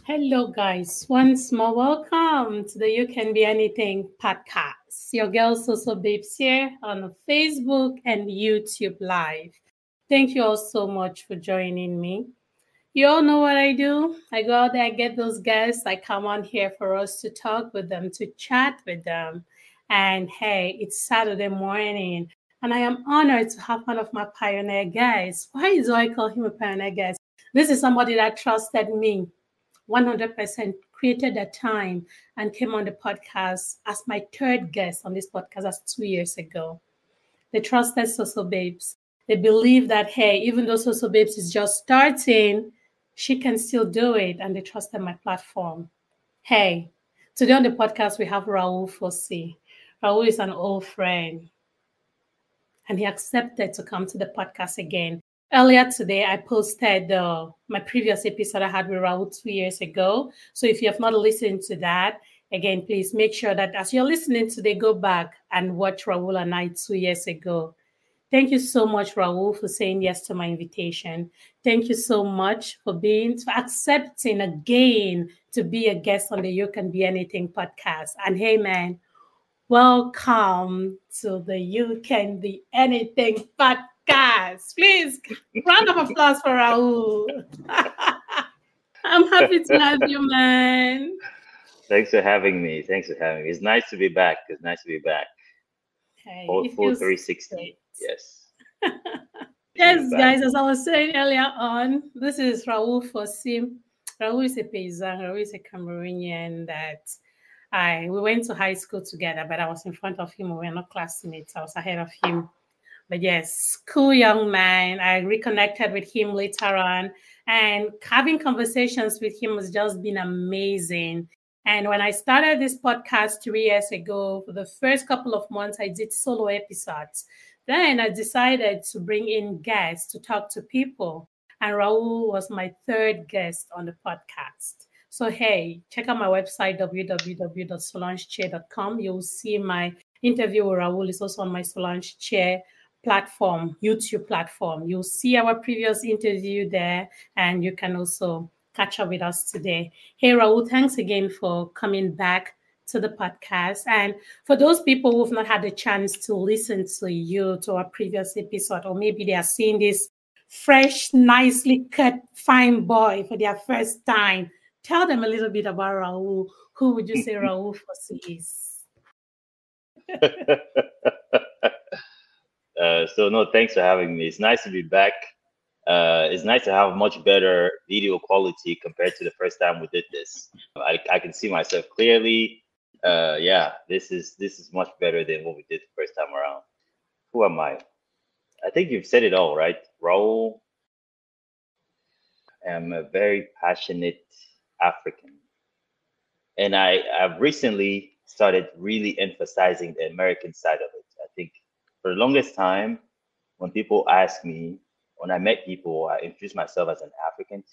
Hello, guys. Once more, welcome to the You Can Be Anything podcast. Your girl Soso Babes here on Facebook and YouTube Live. Thank you all so much for joining me. You all know what I do. I go out there, I get those guests. I come on here for us to talk with them, to chat with them. And hey, it's Saturday morning, and I am honored to have one of my pioneer guys. Why do I call him a pioneer guy? This is somebody that trusted me 100%, created a time and came on the podcast as my third guest on this podcast. That's 2 years ago. They trusted Soso Babes. They believe that, hey, even though Soso Babes is just starting, she can still do it. And they trusted my platform. Hey, today on the podcast, we have Raoul FossI. Raoul is an old friend, and he accepted to come to the podcast again. Earlier today, I posted my previous episode I had with Raoul 2 years ago. So if you have not listened to that, again, please make sure that as you're listening today, go back and watch Raoul and I 2 years ago. Thank you so much, Raoul, for saying yes to my invitation. Thank you so much for accepting again to be a guest on the You Can Be Anything podcast. And hey, man, welcome to the You Can Be Anything podcast. Please, round of applause for Raoul. I'm happy to have you, man. Thanks for having me. It's nice to be back. Hey, Full 360. Great. Yes. Yes, guys, as I was saying earlier on, this is Raoul FossI. Raoul is a paysan. Raoul is a Cameroonian that we went to high school together, but I was in front of him. We were not classmates. I was ahead of him. But yes, cool young man. I reconnected with him later on, and having conversations with him has just been amazing. And when I started this podcast 3 years ago, for the first couple of months, I did solo episodes. Then I decided to bring in guests to talk to people. And Raoul was my third guest on the podcast. So, hey, check out my website, www.solangechair.com. You'll see my interview with Raoul is also on my Solange Chair platform, YouTube platform. You'll see our previous interview there, and you can also catch up with us today. Hey, Raoul, thanks again for coming back to the podcast. And for those people who've not had the chance to listen to our previous episode, or maybe they are seeing this fresh, nicely cut, fine boy for their first time, tell them a little bit about Raoul. Who would you say Raoul FossI is? Thanks for having me. It's nice to be back. It's nice to have much better video quality compared to the first time we did this. I can see myself clearly. This is much better than what we did the first time around. Who am I? I think you've said it all, right? Raoul. I am a very passionate African. And I've recently started really emphasizing the American side of it. I think for the longest time, when people ask me, when I met people, I introduced myself as an African.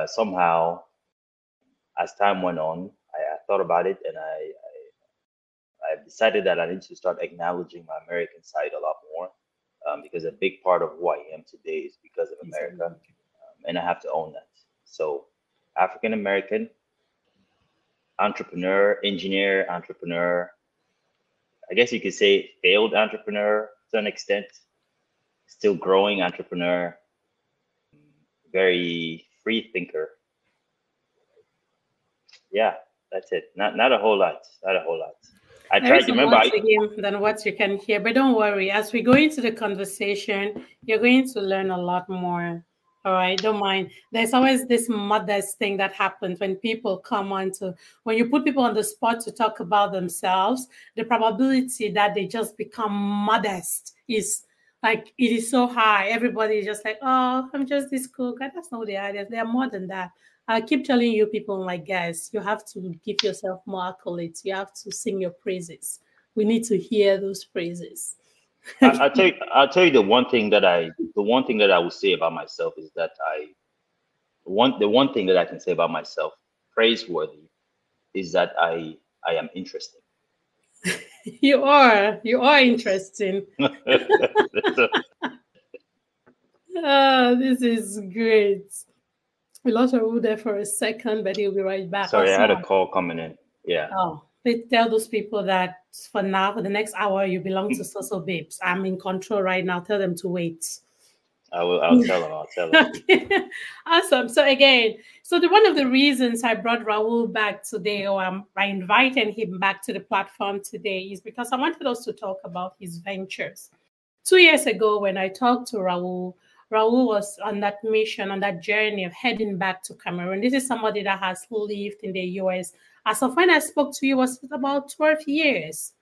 Somehow, as time went on, I thought about it, and I decided that I need to start acknowledging my American side a lot more, because a big part of who I am today is because of America, and I have to own that. So, African American, entrepreneur, engineer, entrepreneur. I guess you could say failed entrepreneur to an extent. Still growing entrepreneur, very free thinker. Yeah, that's it. Not a whole lot. I tried to remember. Than what you can hear, but don't worry. As we go into the conversation, you're going to learn a lot more. All right, don't mind. There's always this modest thing that happens when people come on when you put people on the spot to talk about themselves, the probability that they just become modest is like, it is so high. Everybody is just like, oh, I'm just this cool guy. That's not what they are. They are more than that. I keep telling you people, my guys, you have to give yourself more accolades. You have to sing your praises. We need to hear those praises. I'll tell you the one thing that I will say about myself is that the one thing that I can say about myself, praiseworthy, is that I am interesting. You are interesting. Oh, this is great. We lost Raoul there for a second, but he'll be right back. Sorry, I had a Awesome. call coming in. Yeah. Oh, please tell those people that for now, for the next hour, you belong to Social Babes. I'm in control right now. Tell them to wait. I'll tell him. I'll tell him. Okay. Awesome. So again, one of the reasons I brought Raoul back today, or I invited him back to the platform today, is because I wanted us to talk about his ventures. 2 years ago, when I talked to Raoul, Raoul was on that mission, on that journey of heading back to Cameroon. This is somebody that has lived in the US. As of when I spoke to you, was about 12 years.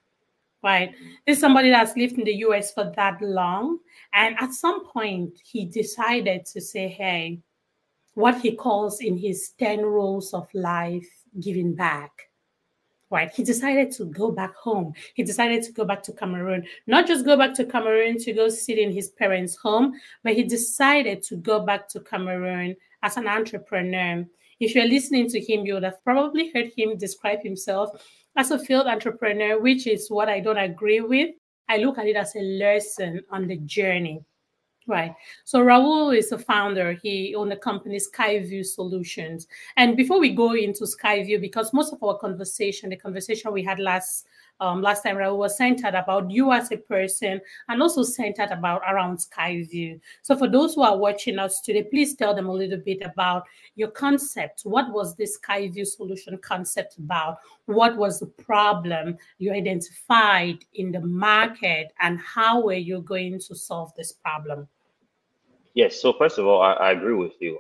Right. This is somebody that's lived in the US for that long. And at some point, he decided to say, hey, what he calls in his 10 rules of life, giving back. Right. He decided to go back home. He decided to go back to Cameroon, not just go back to Cameroon to go sit in his parents' home, but he decided to go back to Cameroon as an entrepreneur. If you're listening to him, you would have probably heard him describe himself as a field entrepreneur, which is what I don't agree with. I look at it as a lesson on the journey. Right. So Raoul is a founder. He owned the company Skyview Solutions. And before we go into Skyview, because most of our conversation, the conversation we had last time, Raoul, was centered about you as a person and also centered about around Skyview. So for those who are watching us today, please tell them a little bit about your concept. What was this Skyview solution concept about? What was the problem you identified in the market, and how were you going to solve this problem? Yes. So first of all, I agree with you.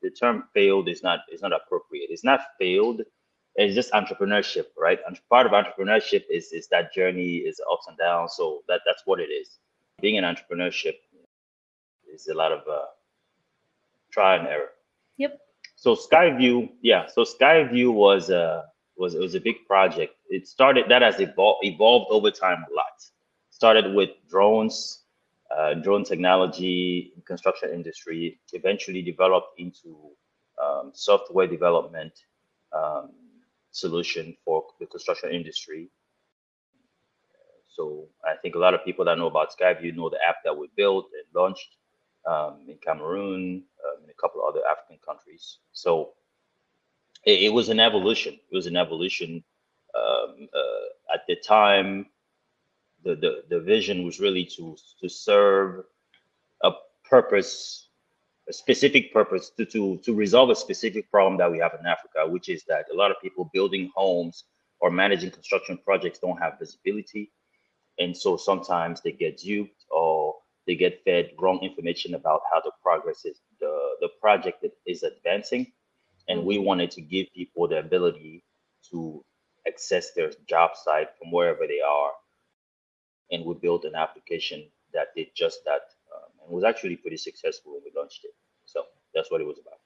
The term failed is not appropriate. It's not failed. It's just entrepreneurship, right? And part of entrepreneurship is that journey, is ups and downs. So that's what it is. Being an entrepreneurship is a lot of trial and error. Yep. So Skyview, yeah. So Skyview was a big project. It started, that has evolved over time a lot. Started with drones, drone technology, construction industry, eventually developed into software development solution for the construction industry. So I think a lot of people that know about Skyview know the app that we built and launched in Cameroon, in a couple of other African countries. So it was an evolution. It was an evolution. At the time, the vision was really to serve a purpose, a specific purpose, to resolve a specific problem that we have in Africa, which is that a lot of people building homes or managing construction projects don't have visibility. And so sometimes they get duped or they get fed wrong information about how the progress is, the project is advancing. And we wanted to give people the ability to access their job site from wherever they are. And we built an application that did just that, and was actually pretty successful when we launched it. So that's what it was about.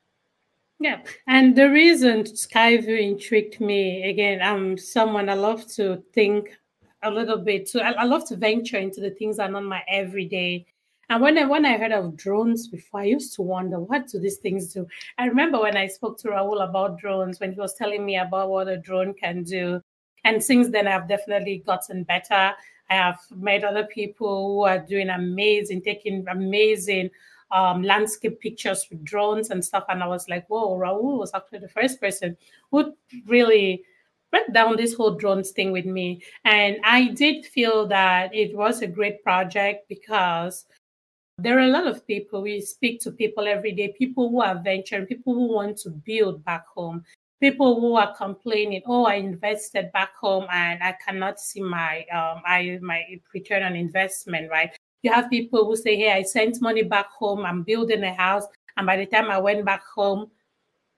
Yeah, and the reason Skyview intrigued me, again, I'm someone I love to think a little bit. So I love to venture into the things that are not my everyday. And when I heard of drones before, I used to wonder, what do these things do? I remember when I spoke to Raoul about drones, when he was telling me about what a drone can do. And since then, I've definitely gotten better. I have met other people who are doing amazing, taking amazing landscape pictures with drones and stuff. And I was like, whoa, Raoul was actually the first person who really break down this whole drones thing with me. And I did feel that it was a great project because there are a lot of people, we speak to people every day, people who are venturing, people who want to build back home, people who are complaining, oh, I invested back home and I cannot see my return on investment, right? You have people who say, hey, I sent money back home, I'm building a house, and by the time I went back home,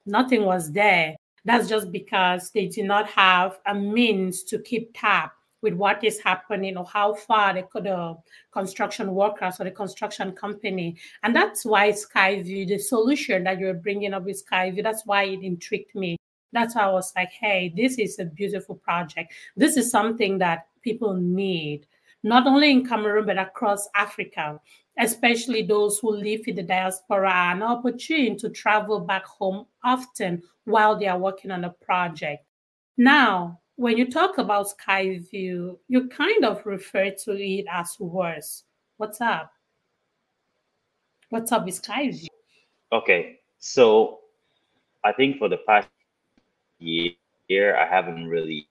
nothing was there. That's just because they do not have a means to keep tab with what is happening or how far the construction workers or the construction company. And that's why Skyview, the solution that you're bringing up with Skyview, that's why it intrigued me. That's why I was like, hey, this is a beautiful project. This is something that people need, not only in Cameroon, but across Africa, especially those who live in the diaspora, an opportunity to travel back home often while they are working on a project. Now, when you talk about Skyview, you kind of refer to it as worse. What's up? What's up with Skyview? Okay, so I think for the past year, I haven't really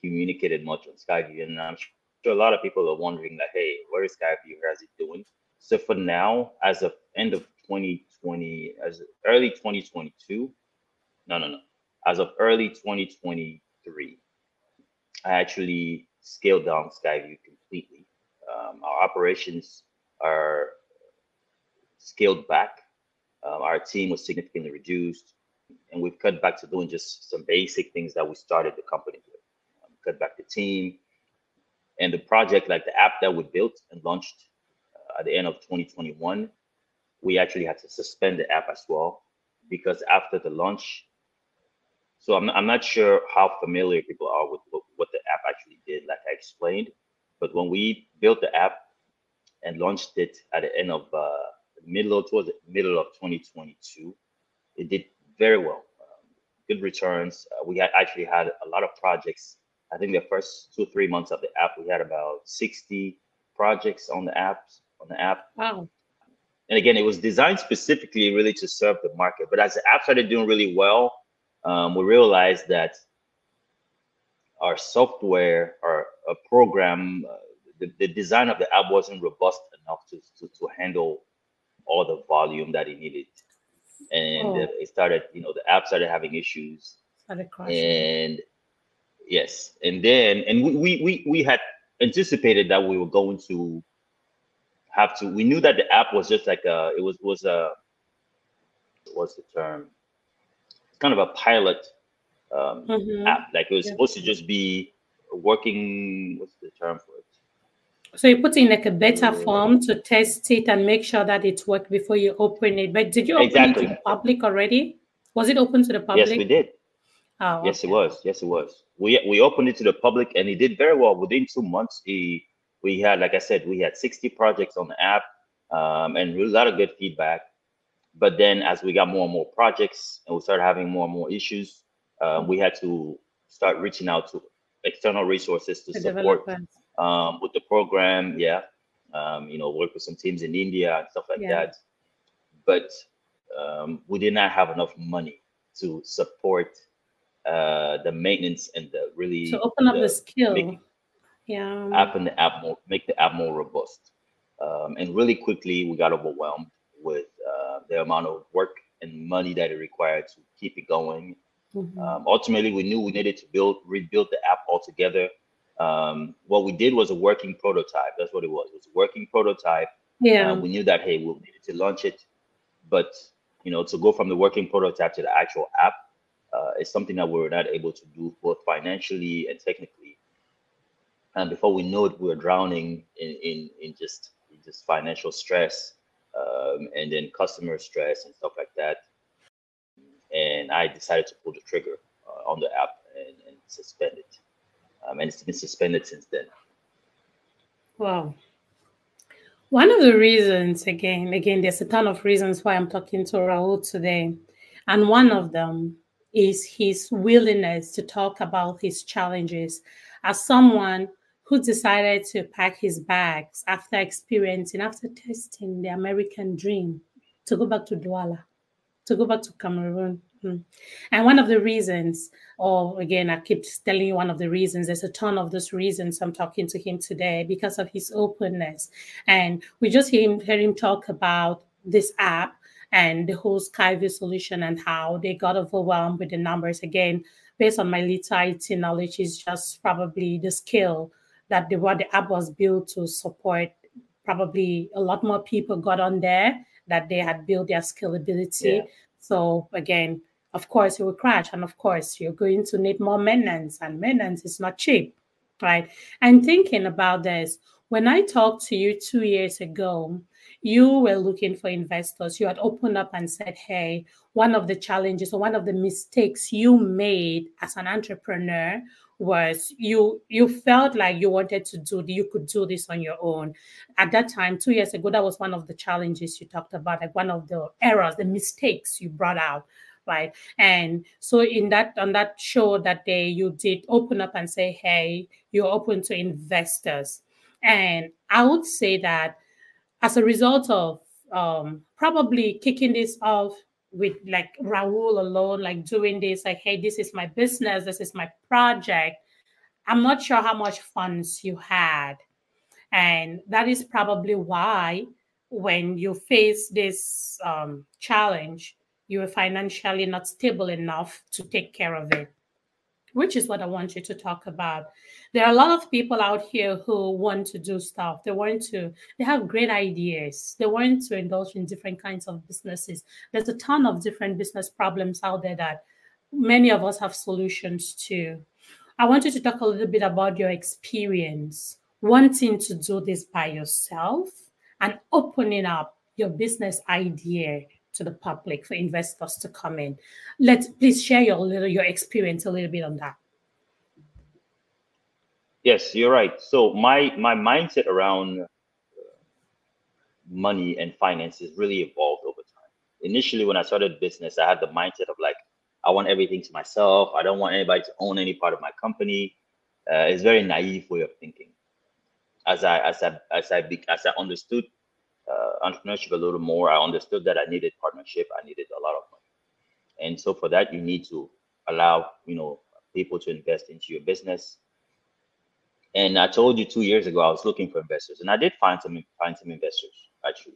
communicated much on Skyview, and I'm sure a lot of people are wondering, like, hey, where is Skyview? How's it doing? So for now, as of end of 2020, as early 2022, no, as of early 2023, I actually scaled down Skyview completely. Our operations are scaled back. Our team was significantly reduced, and we've cut back to doing just some basic things that we started the company with. Cut back the team and the project, like the app that we built and launched at the end of 2021. We actually had to suspend the app as well because after the launch, so I'm not sure how familiar people are with what the app actually did, like I explained. But when we built the app and launched it at the end of towards the middle of 2022, it did very well. Good returns. We had actually had a lot of projects. I think the first 2 or 3 months of the app, we had about 60 projects on the app. Wow. And again, it was designed specifically really to serve the market. But as the app started doing really well, we realized that our software or a program, the design of the app wasn't robust enough to handle all the volume that it needed. And it started, the app started having issues. Started crashing. And yes, and we had anticipated that we were going to have to. We knew that the app was just like what's the term? It's kind of a pilot app. Like it was supposed to just be working. What's the term for it? So you put in like a beta form to test it and make sure that it worked before you open it. But did you open it to the public already? Was it open to the public? Yes, we did. Oh, yes, it was. Yes, it was. We opened it to the public, and it did very well. Within 2 months, we had, like I said, we had 60 projects on the app, and a lot of good feedback. But then, as we got more and more projects, and we started having more and more issues, we had to start reaching out to external resources to support with the program. Yeah, work with some teams in India and stuff like that. But we did not have enough money to support the maintenance and the really to open up the skill. Make the app more robust. And really quickly, we got overwhelmed with the amount of work and money that it required to keep it going. Ultimately, we knew we needed to rebuild the app altogether. What we did was a working prototype. That's what it was. It was a working prototype. Yeah. We knew that, hey, we needed to launch it, but to go from the working prototype to the actual app is something that we were not able to do both financially and technically. And before we know it, we were drowning in just financial stress, and then customer stress and stuff like that. And I decided to pull the trigger on the app and suspend it. And it's been suspended since then. Wow. One of the reasons, again, there's a ton of reasons why I'm talking to Raoul today. And one of them is his willingness to talk about his challenges as someone who decided to pack his bags after testing the American dream to go back to Douala, to go back to Cameroon. And one of the reasons, again, I keep telling you one of the reasons, there's a ton of those reasons I'm talking to him today because of his openness. And we just hear him talk about this app and the whole Skyview solution and how they got overwhelmed with the numbers. Again, based on my little IT knowledge, is just probably the skill that the app was built to support. Probably a lot more people got on there that they had built their scalability. Yeah. So again, of course, it will crash. And of course, you're going to need more maintenance, and maintenance is not cheap, right? And thinking about this, when I talked to you 2 years ago, you were looking for investors. You had opened up and said, hey, one of the challenges or one of the mistakes you made as an entrepreneur was you felt like you could do this on your own. At that time, 2 years ago, that was one of the challenges you talked about, like one of the errors, the mistakes you brought out, right? And so on that show that day, you did open up and say, hey, you're open to investors. And I would say that as a result of probably kicking this off with like Raoul alone, like doing this, like, hey, this is my business, this is my project, I'm not sure how much funds you had. And that is probably why when you face this challenge, you were financially not stable enough to take care of it, which is what I want you to talk about. There are a lot of people out here who want to do stuff. They have great ideas. They want to indulge in different kinds of businesses. There's a ton of different business problems out there that many of us have solutions to. I want you to talk a little bit about your experience wanting to do this by yourself and opening up your business idea to the public for investors to come in. Please share your experience a little bit on that. Yes, you're right. So my mindset around money and finances really evolved over time. Initially, when I started business, I had the mindset of like, I want everything to myself. I don't want anybody to own any part of my company. It's a very naive way of thinking. As I understood entrepreneurship a little more, I understood that I needed partnership. I needed a lot of money, and so for that, you need to allow people to invest into your business. And I told you 2 years ago I was looking for investors, and I did find some investors actually.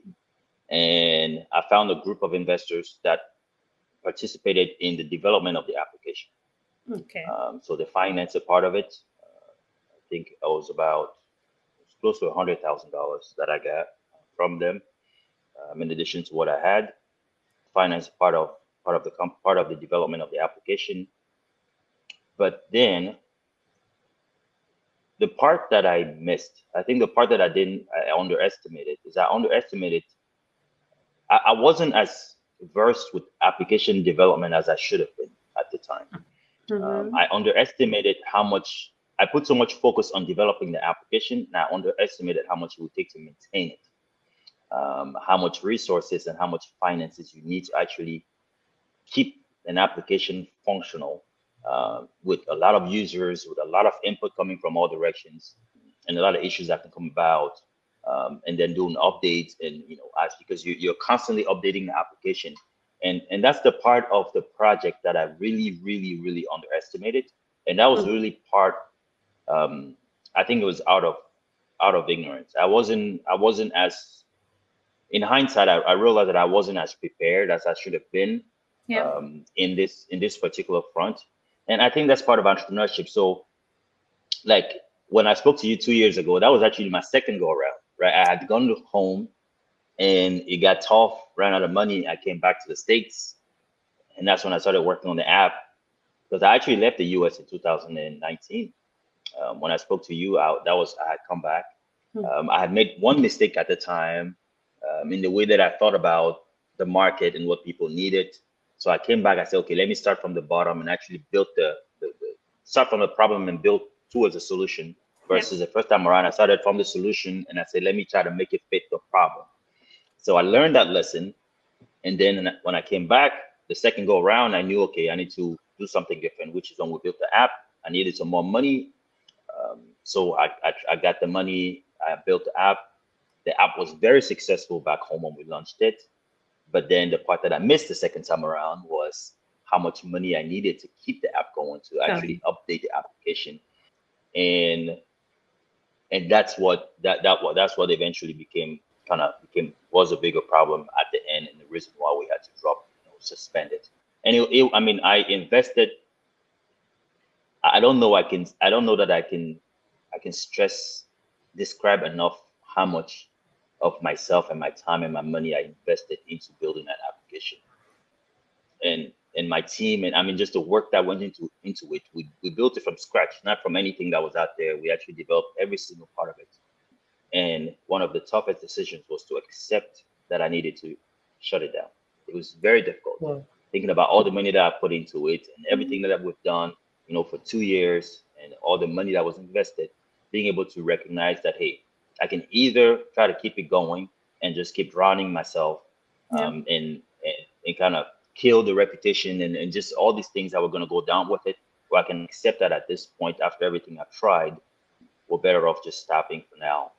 And I found a group of investors that participated in the development of the application. Okay. So the finance part of it, I think it was close to $100,000 that I got from them, in addition to what I had. Finance part of the development of the application. But then the part that I missed, I think the part that I underestimated is I wasn't as versed with application development as I should have been at the time. Mm-hmm. I underestimated I put so much focus on developing the application, and I underestimated how much it would take to maintain it, how much resources and how much finances you need to actually keep an application functional, with a lot of users, with a lot of input coming from all directions, and a lot of issues that can come about, and then doing updates, and because you're constantly updating the application, and that's the part of the project that I really, really, really underestimated, and that was really part. I think it was out of ignorance. I wasn't as, in hindsight, I realized that I wasn't as prepared as I should have been. Yeah. In this particular front. And I think that's part of entrepreneurship. So like when I spoke to you 2 years ago, that was actually my second go around, right? I had gone home and it got tough, ran out of money. I came back to the States, and that's when I started working on the app, because I actually left the US in 2019. When I spoke to you I had come back. I had made one mistake at the time, in the way that I thought about the market and what people needed. So I came back, I said, okay, let me start from the bottom and actually build start from the problem and build towards a solution, versus the first time around, I started from the solution and I said, let me try to make it fit the problem. So I learned that lesson. And then when I came back, the second go around, I knew, okay, I need to do something different, which is when we built the app. I needed some more money. So I got the money, I built the app. The app was very successful back home when we launched it. But then the part that I missed the second time around was how much money I needed to keep the app going, to actually update the application, and that's what eventually was a bigger problem at the end, and the reason why we had to suspend it. And I mean, I invested. I don't know that I can describe enough how much of myself and my time and my money I invested into building that application, and my team, and I mean just the work that went into it. We built it from scratch, not from anything that was out there. We actually developed every single part of it. And one of the toughest decisions was to accept that I needed to shut it down. It was very difficult. Wow. Thinking about all the money that I put into it and everything that we've done, for 2 years, and all the money that was invested, being able to recognize that, hey, I can either try to keep it going and just keep drowning myself, and kind of kill the reputation and just all these things that were going to go down with it, or I can accept that at this point, after everything I've tried, we're better off just stopping for now,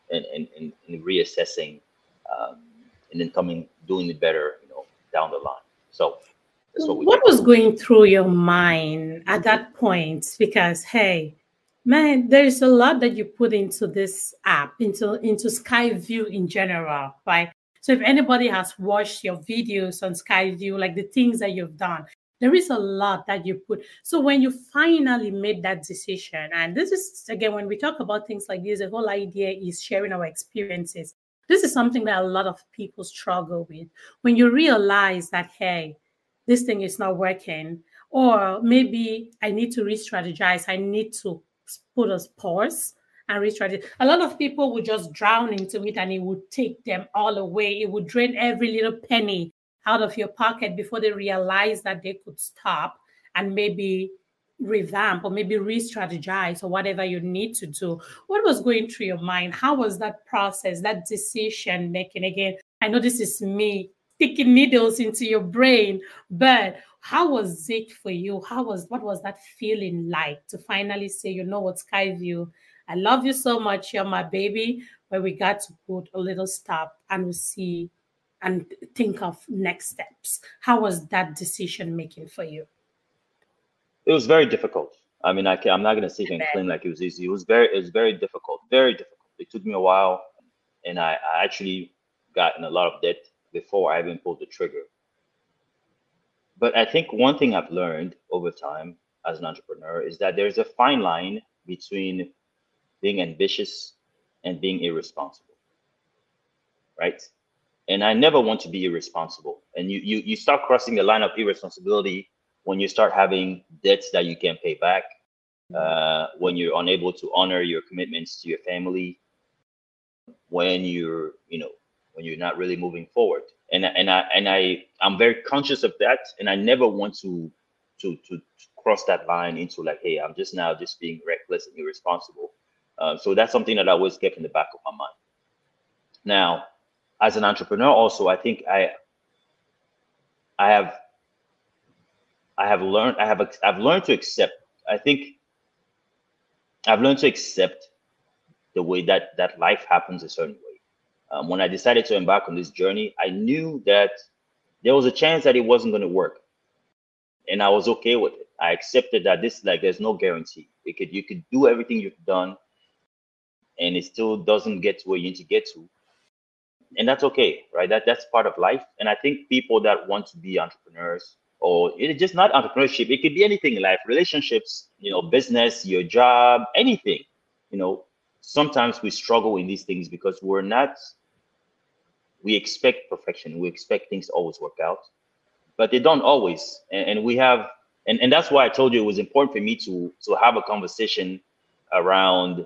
and reassessing, and then doing it better, down the line. So that's what we What do. was going through your mind at that point? Because hey, man, there's a lot that you put into this app, into Skyview in general, right? So if anybody has watched your videos on Skyview, like the things that you've done, there is a lot that you put. So when you finally made that decision, and this is again when we talk about things like this, the whole idea is sharing our experiences. This is something that a lot of people struggle with. When you realize that, hey, this thing is not working, or maybe I need to re-strategize, I need to put a pause and re-strategize. A lot of people would just drown into it and it would take them all away. It would drain every little penny out of your pocket before they realize that they could stop and maybe revamp or maybe re-strategize or whatever you need to do. What was going through your mind? How was that process, that decision making? Again, I know this is me sticking needles into your brain, but how was it for you? What was that feeling like to finally say, you know what, Skyview, I love you so much, you're my baby, where we got to put a little stop and we see and think of next steps. How was that decision making for you? It was very difficult. I mean, I'm not gonna sit here and claim like it was easy. It was very difficult, very difficult. It took me a while, and I actually got in a lot of debt before I even pulled the trigger. But I think one thing I've learned over time as an entrepreneur is that there's a fine line between being ambitious and being irresponsible, right? And I never want to be irresponsible. And you start crossing the line of irresponsibility when you start having debts that you can't pay back, when you're unable to honor your commitments to your family, when when you're not really moving forward. I'm very conscious of that, and I never want to cross that line into like, hey, I'm just now just being reckless and irresponsible. So that's something that I always kept in the back of my mind. Now, as an entrepreneur, also, I think I've learned to accept. I think I've learned to accept the way that life happens a certain way. When I decided to embark on this journey, I knew that there was a chance that it wasn't going to work, and I was okay with it. I accepted that there's no guarantee. You could do everything you've done, and it still doesn't get to where you need to get to, and that's okay, right? That's part of life. And I think people that want to be entrepreneurs, or it's just not entrepreneurship, it could be anything in life, relationships, business, your job, anything. Sometimes we struggle in these things because we expect perfection. We expect things to always work out, but they don't always. And we have, and that's why I told you it was important for me to have a conversation around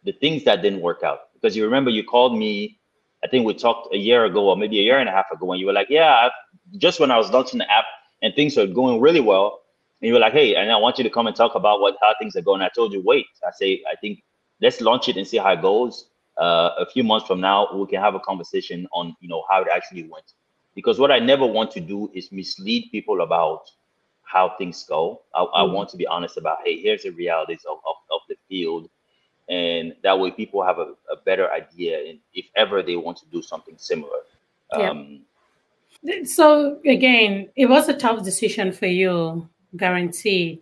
the things that didn't work out. Because you remember you called me, I think we talked a year ago or maybe a year and a half ago, and you were like, yeah, just when I was launching the app and things are going really well, and you were like, hey, and I want you to come and talk about how things are going. I told you, wait, I think let's launch it and see how it goes. A few months from now, we can have a conversation on, how it actually went. Because what I never want to do is mislead people about how things go. I want to be honest about, hey, here's the realities of the field. And that way people have a better idea if ever they want to do something similar. So again, it was a tough decision for you, guaranteed.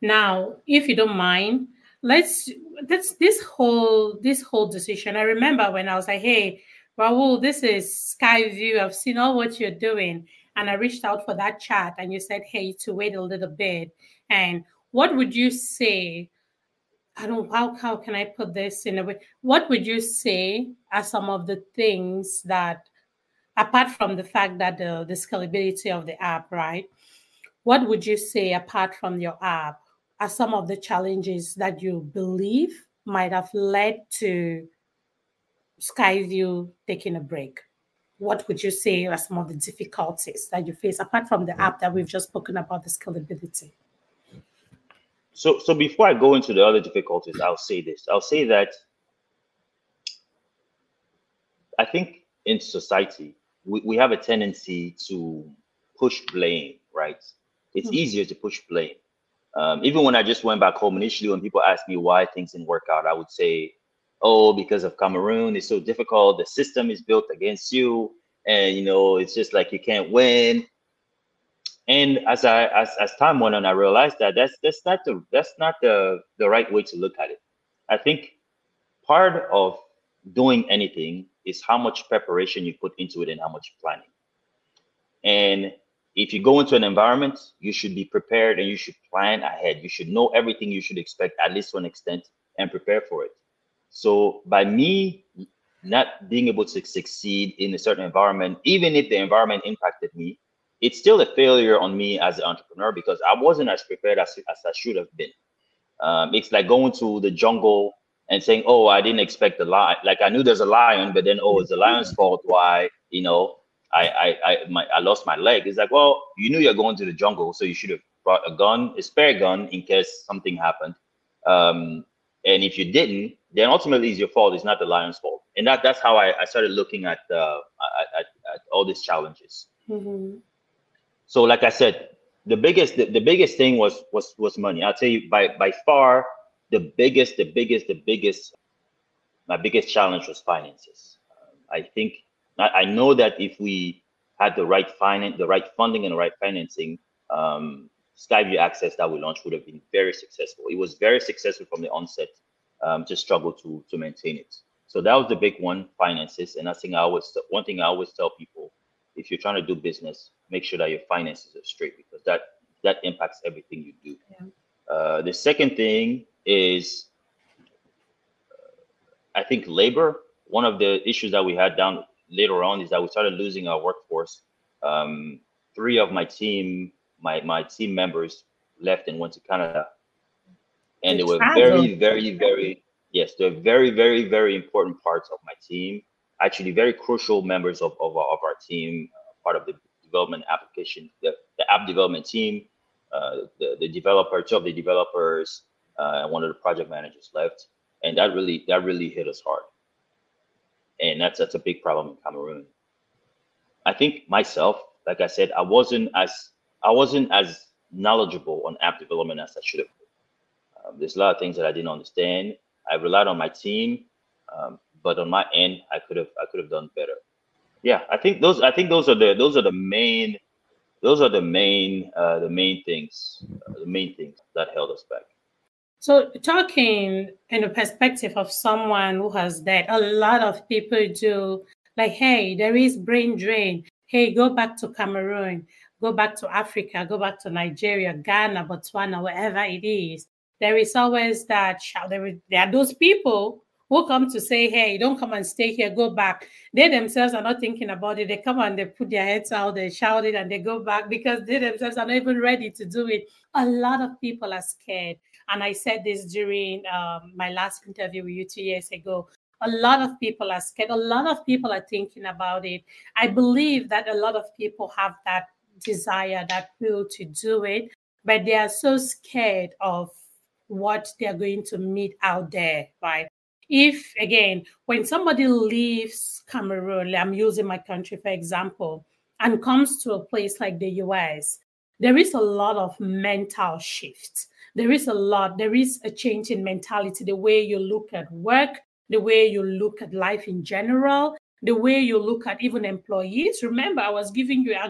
Now, if you don't mind, that's this whole decision. I remember when I was like, hey, Raoul, this is Skyview. I've seen all what you're doing. And I reached out for that chat and you said, hey, to wait a little bit. And what would you say? How can I put this in a way? What would you say are some of the things that, apart from the fact that the scalability of the app, right? What would you say apart from your app are some of the challenges that you believe might have led to Skyview taking a break? What would you say are some of the difficulties that you face apart from the app that we've just spoken about, the scalability? So before I go into the other difficulties, I'll say this. I'll say that I think in society, we have a tendency to push blame, right? It's easier to push blame. Even when I just went back home initially, when people asked me why things didn't work out, I would say, oh, because of Cameroon, it's so difficult. The system is built against you. and it's just like you can't win. And as time went on, I realized that that's not the right way to look at it. I think part of doing anything is how much preparation you put into it and how much planning. And if you go into an environment, you should be prepared and you should plan ahead. You should know everything you should expect, at least to an extent, and prepare for it. So by me not being able to succeed in a certain environment, even if the environment impacted me, it's still a failure on me as an entrepreneur because I wasn't as prepared as I should have been. It's like going to the jungle and saying, "Oh, I didn't expect the lion. Like I knew there's a lion, but then oh, it's the lion's fault. Why? I lost my leg." It's like, well, you knew you're going to the jungle, so you should have brought a gun, a spare gun, in case something happened. And if you didn't, then ultimately it's your fault. It's not the lion's fault. And that's how I started looking at all these challenges. Mm-hmm. So, like I said, the biggest thing was money. I'll tell you by far the biggest my biggest challenge was finances. I know that if we had the right funding and the right financing, Skyview Access that we launched would have been very successful. It was very successful from the onset. Just struggled to maintain it. So that was the big one, finances. And one thing I always tell people, if you're trying to do business, make sure that your finances are straight because that impacts everything you do. Yeah. The second thing is, I think labor. One of the issues that we had down later on is that we started losing our workforce. 3 of my team members left and went to Canada. And they were very, very, very, yes, they're very, very, very important parts of my team. Actually, very crucial members of our team, part of the development application, the app development team, the developer, 2 of the developers, and 1 of the project managers left. And that really hit us hard. And that's a big problem in Cameroon. I think myself, like I said, I wasn't as knowledgeable on app development as I should have been. There's a lot of things that I didn't understand. I relied on my team, but on my end, I could have done better. Yeah, I think those are the main things that held us back. So talking in the perspective of someone who has that, a lot of people do like, hey, there is brain drain. Hey, go back to Cameroon, go back to Africa, go back to Nigeria, Ghana, Botswana, wherever it is. There is always that shout. There are those people who come to say, hey, don't come and stay here, go back. They themselves are not thinking about it. They come and they put their heads out, they shout it, and they go back because they themselves are not even ready to do it. A lot of people are scared. And I said this during my last interview with you 2 years ago. A lot of people are scared. A lot of people are thinking about it. I believe that a lot of people have that desire, that will to do it, but they are so scared of what they're going to meet out there, right? If, again, when somebody leaves Cameroon, I'm using my country, for example, and comes to a place like the US, there is a lot of mental shift. There is a change in mentality, the way you look at work, the way you look at life in general, the way you look at even employees. Remember, I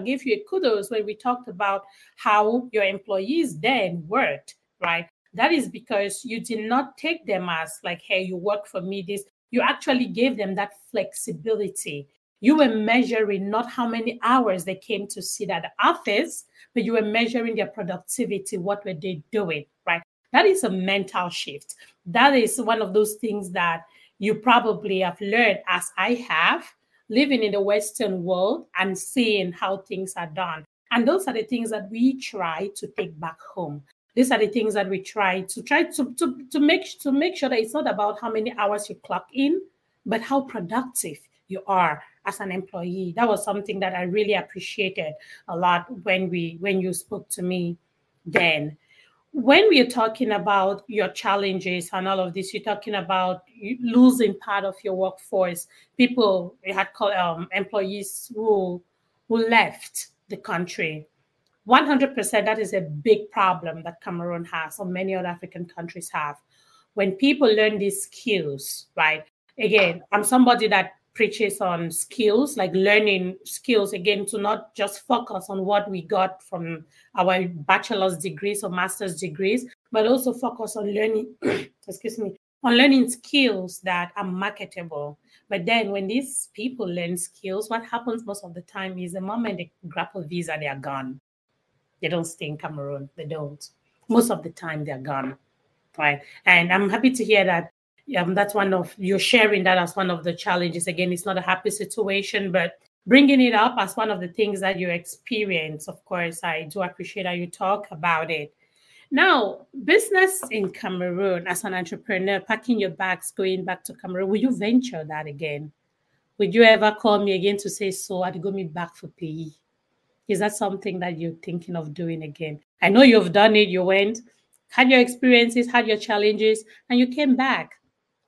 gave you a kudos when we talked about how your employees then worked, right? That is because you did not take them as like, hey, you work for me, this. You actually gave them that flexibility. You were measuring not how many hours they came to sit at the office, but you were measuring their productivity. What were they doing, right? That is a mental shift. That is one of those things that you probably have learned, as I have, living in the Western world and seeing how things are done. And those are the things that we try to take back home. These are the things that we try to make sure that it's not about how many hours you clock in, but how productive you are as an employee. That was something that I really appreciated a lot when you spoke to me then. When we are talking about your challenges and all of this, you're talking about losing part of your workforce. People, we had employees who left the country. 100%, that is a big problem that Cameroon has, or many other African countries have. When people learn these skills, right? Again, I'm somebody that preaches on skills, like learning skills, again, to not just focus on what we got from our bachelor's degrees or master's degrees, but also focus on learning, excuse me, on learning skills that are marketable. But then when these people learn skills, what happens most of the time is the moment they grab a visa, they are gone. They don't stay in Cameroon. They don't. Most of the time, they're gone. Right. And I'm happy to hear that that's one of you're sharing that as one of the challenges. Again, it's not a happy situation, but bringing it up as one of the things that you experience. Of course, I do appreciate how you talk about it. Now, business in Cameroon as an entrepreneur, packing your bags, going back to Cameroon, will you venture that again? Would you ever call me again to say, so I'd go me back for PE? Is that something that you're thinking of doing again? I know you've done it, you went, had your experiences, had your challenges, and you came back.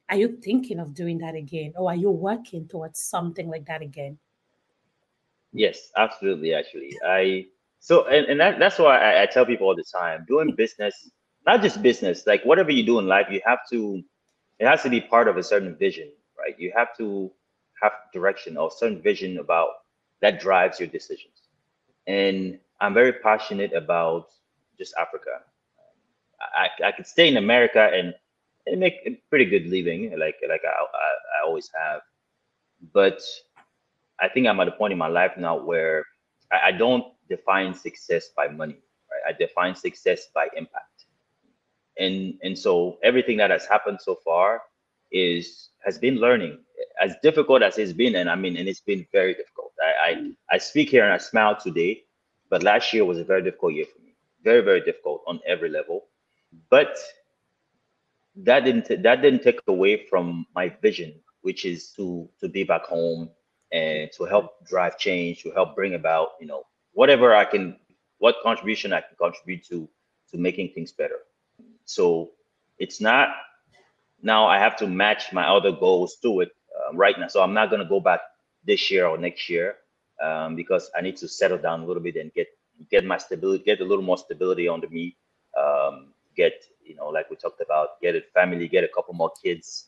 Are you thinking of doing that again? Or are you working towards something like that again? Yes, absolutely. Actually, that's why I tell people all the time, doing business, not just business, like whatever you do in life, it has to be part of a certain vision, right? You have to have direction or certain vision about that drives your decisions. And I'm very passionate about just Africa. I could stay in America and make a pretty good living, like I always have. But I think I'm at a point in my life now where I don't define success by money, right? I define success by impact. And so everything that has happened so far has been learning, as difficult as it's been, and it's been very difficult. I speak here and I smile today, but last year was a very difficult year for me, very very difficult on every level. But that didn't take away from my vision, which is to be back home and to help drive change, to help bring about whatever I can, what contribution I can contribute to making things better. So it's not now I have to match my other goals to it right now. So I'm not going to go back this year or next year because I need to settle down a little bit and get my stability, get a little more stability under me. Get like we talked about, get a family, get a couple more kids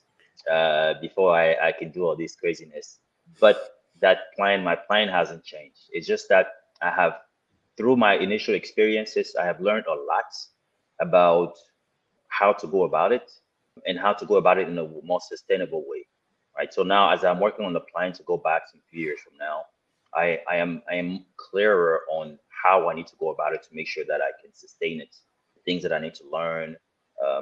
before I can do all this craziness. But my plan hasn't changed. It's just that I have, through my initial experiences, I have learned a lot about how to go about it and how to go about it in a more sustainable way, right? So now, as I'm working on the plan to go back some few years from now, I am clearer on how I need to go about it to make sure that I can sustain it, the things that I need to learn,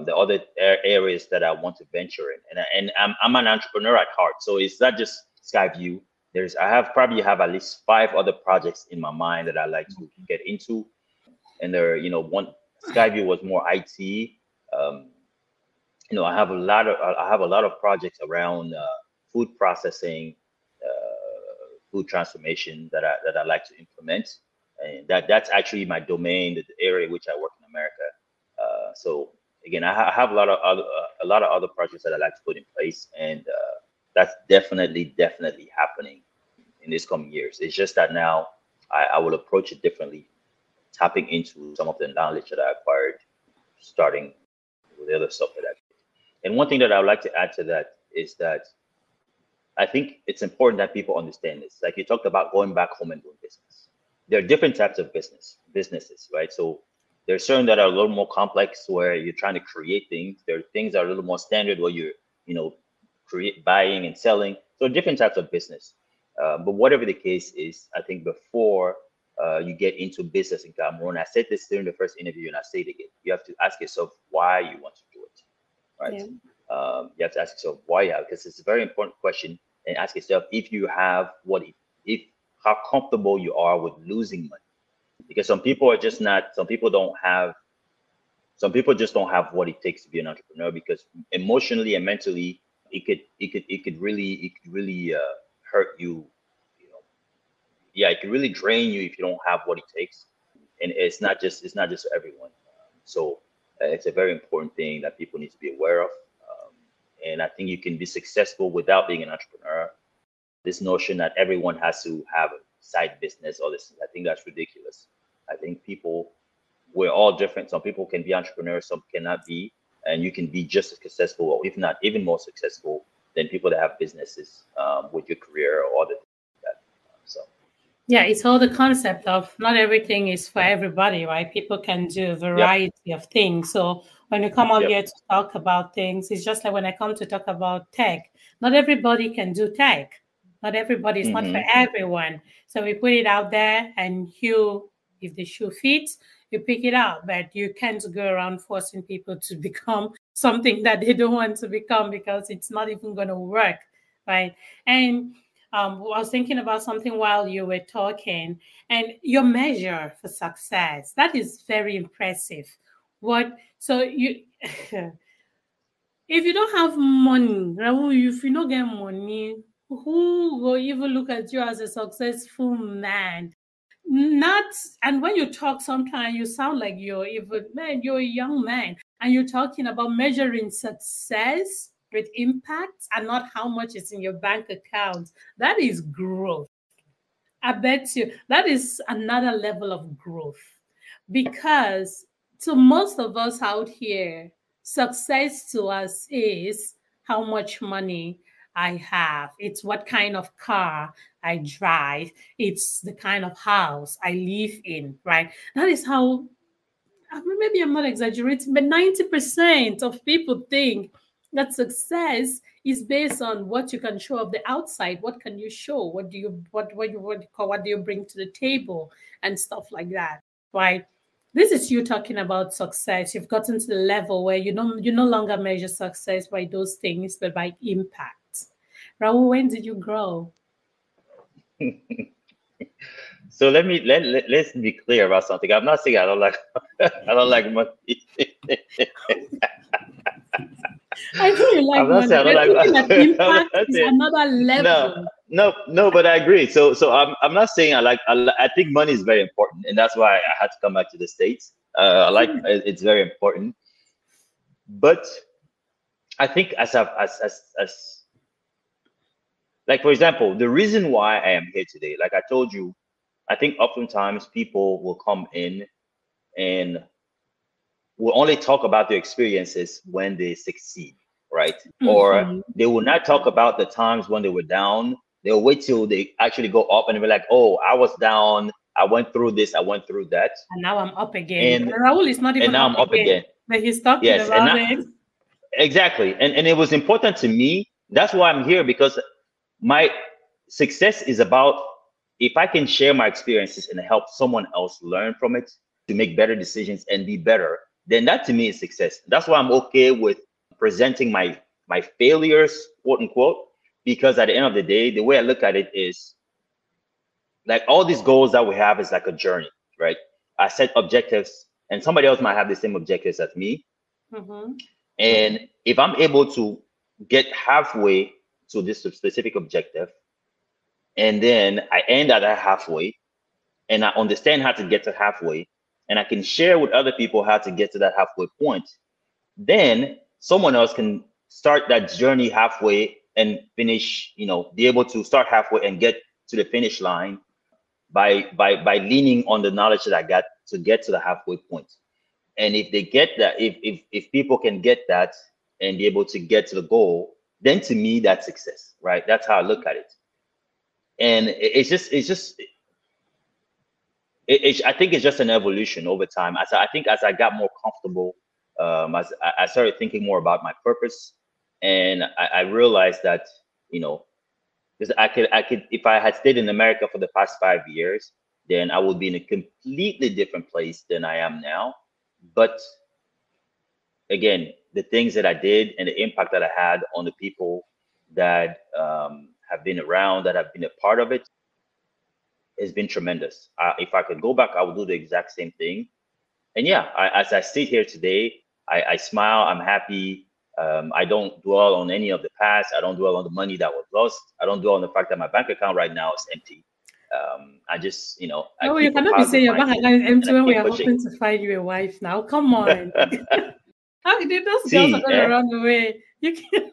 the other areas that I want to venture in, and I'm an entrepreneur at heart, so it's not just Skyview. I probably have at least 5 other projects in my mind that I like to get into, and one Skyview was more IT. I have a lot of projects around food processing, food transformation that I like to implement, and that's actually my domain, the area which I work in America. So again, I have a lot of other projects that I like to put in place, and that's definitely happening in these coming years. It's just that now I will approach it differently, tapping into some of the knowledge that I acquired, starting with the other stuff that I did. And one thing that I would like to add to that is that I think it's important that people understand this. Like you talked about going back home and doing business. There are different types of businesses, right? So there's certain that are a little more complex where you're trying to create things. There are things that are a little more standard where you're, buying and selling. So different types of business. But whatever the case is, I think before you get into business in Cameroon, I said this during the first interview and I say it again, you have to ask yourself why you want to do it, right? Yeah. You have to ask yourself why, because it's a very important question, and ask yourself if you have how comfortable you are with losing money. Because some people just don't have what it takes to be an entrepreneur, because emotionally and mentally it could really hurt you. Yeah, it could really drain you if you don't have what it takes, and it's not just for everyone. So it's a very important thing that people need to be aware of, and I think you can be successful without being an entrepreneur. This notion that everyone has to have a side business or this, I think that's ridiculous. I think we're all different. Some people can be entrepreneurs, some cannot be, and you can be just as successful, or if not even more successful, than people that have businesses with your career or other things like that. So. Yeah, it's all the concept of not everything is for everybody, right? People can do a variety of things. So when you come out here to talk about things, it's just like when I come to talk about tech. Not everybody can do tech. Not everybody is not for everyone. So we put it out there, and if the shoe fits, you pick it up. But you can't go around forcing people to become something that they don't want to become, because it's not even going to work, right? And I was thinking about something while you were talking, and your measure for success. That is very impressive. So you, if you don't have money, Raoul, if you don't get money, who will even look at you as a successful man? And when you talk, sometimes you sound like you're a young man, and you're talking about measuring success with impact and not how much is in your bank account. That is growth. I bet you that is another level of growth, because to most of us out here, success to us is how much money I have. It's what kind of car I drive. It's the kind of house I live in, right? That is how, maybe I'm not exaggerating, but 90% of people think that success is based on what you can show of the outside. What can you show? What do you bring to the table and stuff like that, right? This is you talking about success. You've gotten to the level where you no longer measure success by those things, but by impact. Raoul, when did you grow? So let's be clear about something. I'm not saying I don't like money. I know you like money. Impact is another level. No, but I agree. So I'm not saying I think money is very important, and that's why I had to come back to the States. It's very important, but I think as like, for example, the reason why I am here today, like I told you, I think oftentimes people will come in and will only talk about their experiences when they succeed, right? Or they will not talk about the times when they were down. They'll wait till they actually go up and be like, oh, I was down. I went through this. I went through that. And now I'm up again. And Raoul is not even now I'm up again. But he's talking about it. Exactly. And it was important to me. That's why I'm here, because my success is about, if I can share my experiences and help someone else learn from it to make better decisions and be better, then that to me is success. That's why I'm okay with presenting my failures, quote unquote, because at the end of the day, the way I look at it is like all these goals that we have is like a journey, right? I set objectives and somebody else might have the same objectives as me. And if I'm able to get halfway to this specific objective, and then I end at that halfway, and I understand how to get to halfway, and I can share with other people how to get to that halfway point, then someone else can start that journey halfway and finish, be able to start halfway and get to the finish line by leaning on the knowledge that I got to get to the halfway point. And if they get that, if people can get that and be able to get to the goal, then to me, that's success, right? That's how I look at it. And I think it's just an evolution over time. As I got more comfortable, as I started thinking more about my purpose, and I realized that, because I could, if I had stayed in America for the past 5 years, then I would be in a completely different place than I am now. But again, the things that I did and the impact that I had on the people that have been around, that have been a part of it, has been tremendous. If I could go back, I would do the exact same thing. And yeah, as I sit here today, I smile, I'm happy. I don't dwell on any of the past. I don't dwell on the money that was lost. I don't dwell on the fact that my bank account right now is empty. I just, No, you cannot be saying your bank account is empty when we are hoping to find you a wife now. Come on. How did those girls are going to run away? You can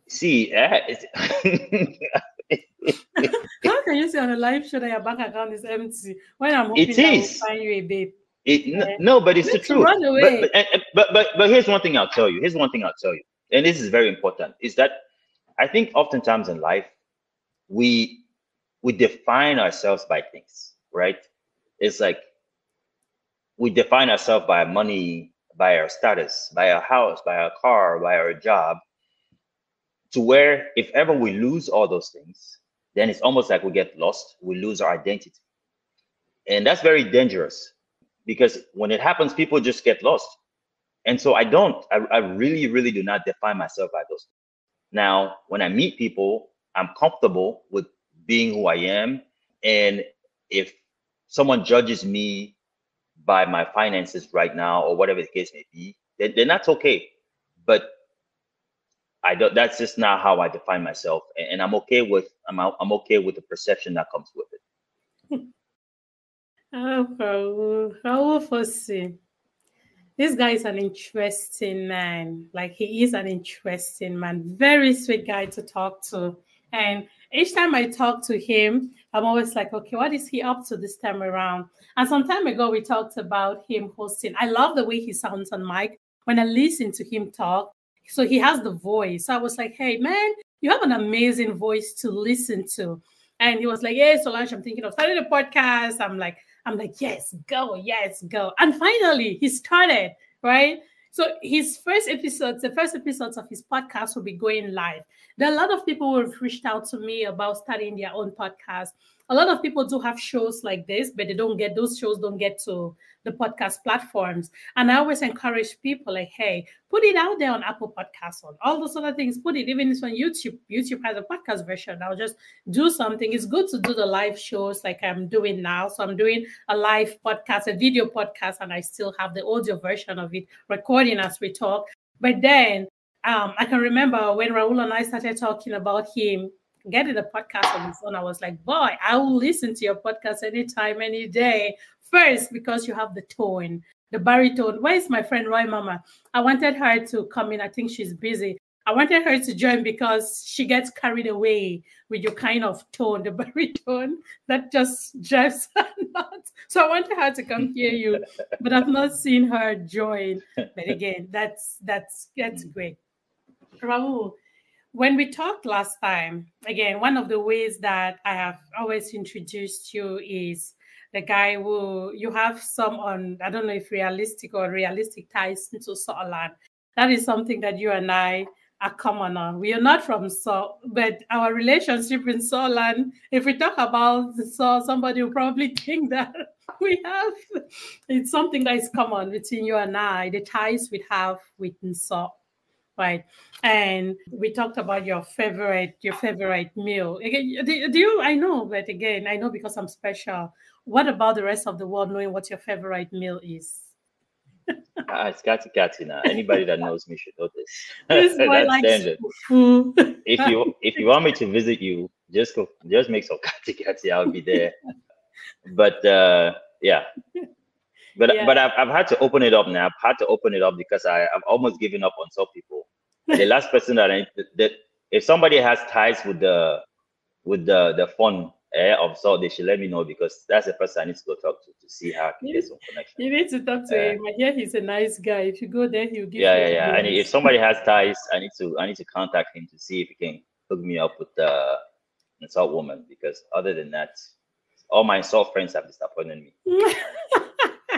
see. How can you say on a live show that your bank account is empty when I'm hoping to find you a babe? No, but it's the truth. Run away. But here's one thing I'll tell you. and this is very important, is that I think oftentimes in life we define ourselves by things, right? It's like we define ourselves by money, by our status, by our house, by our car, by our job, to where if ever we lose all those things, then it's almost like we get lost, we lose our identity. And that's very dangerous because when it happens, people just get lost. And so I really, really do not define myself by those. Now, when I meet people, I'm comfortable with being who I am. And if someone judges me by my finances right now or whatever the case may be, then that's okay. But I don't, that's just not how I define myself. And I'm okay with, I'm okay with the perception that comes with it. Oh, Raoul FossI. This guy is an interesting man. Like, he is an interesting man. Very sweet guy to talk to. And each time I talk to him, I'm always like, okay, what is he up to this time around? And some time ago, we talked about him hosting. I love the way he sounds on mic when I listen to him talk. So he has the voice. So I was like, hey, man, you have an amazing voice to listen to. And he was like, hey, Solange, I'm thinking of starting a podcast. I'm like, yes, go. And finally, he started, right? So his first episodes, the first episodes of his podcast will be going live. There are a lot of people who have reached out to me about starting their own podcast. A lot of people do have shows like this, but those shows don't get to the podcast platforms. And I always encourage people like, hey, put it out there on Apple Podcasts, on all those other things. Put it, even if it's on YouTube. YouTube has a podcast version. I'll just do something. It's good to do the live shows like I'm doing now. So I'm doing a live podcast, a video podcast, and I still have the audio version of it recording as we talk. But then I can remember when Raoul and I started talking about him getting a podcast on his own. I was like, boy, I will listen to your podcast anytime, any day. First, because you have the tone, the baritone. Where is my friend Roy Mama? I wanted her to come in. I think she's busy. I wanted her to join because she gets carried away with your kind of tone, the baritone that just drives her nuts. So I wanted her to come hear you, but I've not seen her join. But again, that's great. Raoul, when we talked last time, again, one of the ways that I have always introduced you is the guy who you have some on, I don't know if realistic ties into Scotland. That is something that you and I are common on. We are not from Saw, but our relationship in Scotland, if we talk about the Saw, somebody will probably think that we have, it's something that is common between you and I, the ties we have with Saw. Right. And we talked about your favorite meal. Again, do you, I know, but again, I know because I'm special. What about the rest of the world knowing what your favorite meal is? It's Kati now. Anybody that knows me should know this. This boy That's likes standard. food. If you want me to visit you, just make some Kati. I'll be there. But yeah. But I've had to open it up now. I've had to open it up because I've almost given up on some people. The last person that if somebody has ties with the fun of Salt, they should let me know because that's the person I need to go talk to see how I can get some connection. You need to talk to him. I hear he's a nice guy. If you go there, he'll give you. Yeah. And if somebody has ties, I need to contact him to see if he can hook me up with the Salt woman because other than that, all my Salt friends have disappointed me.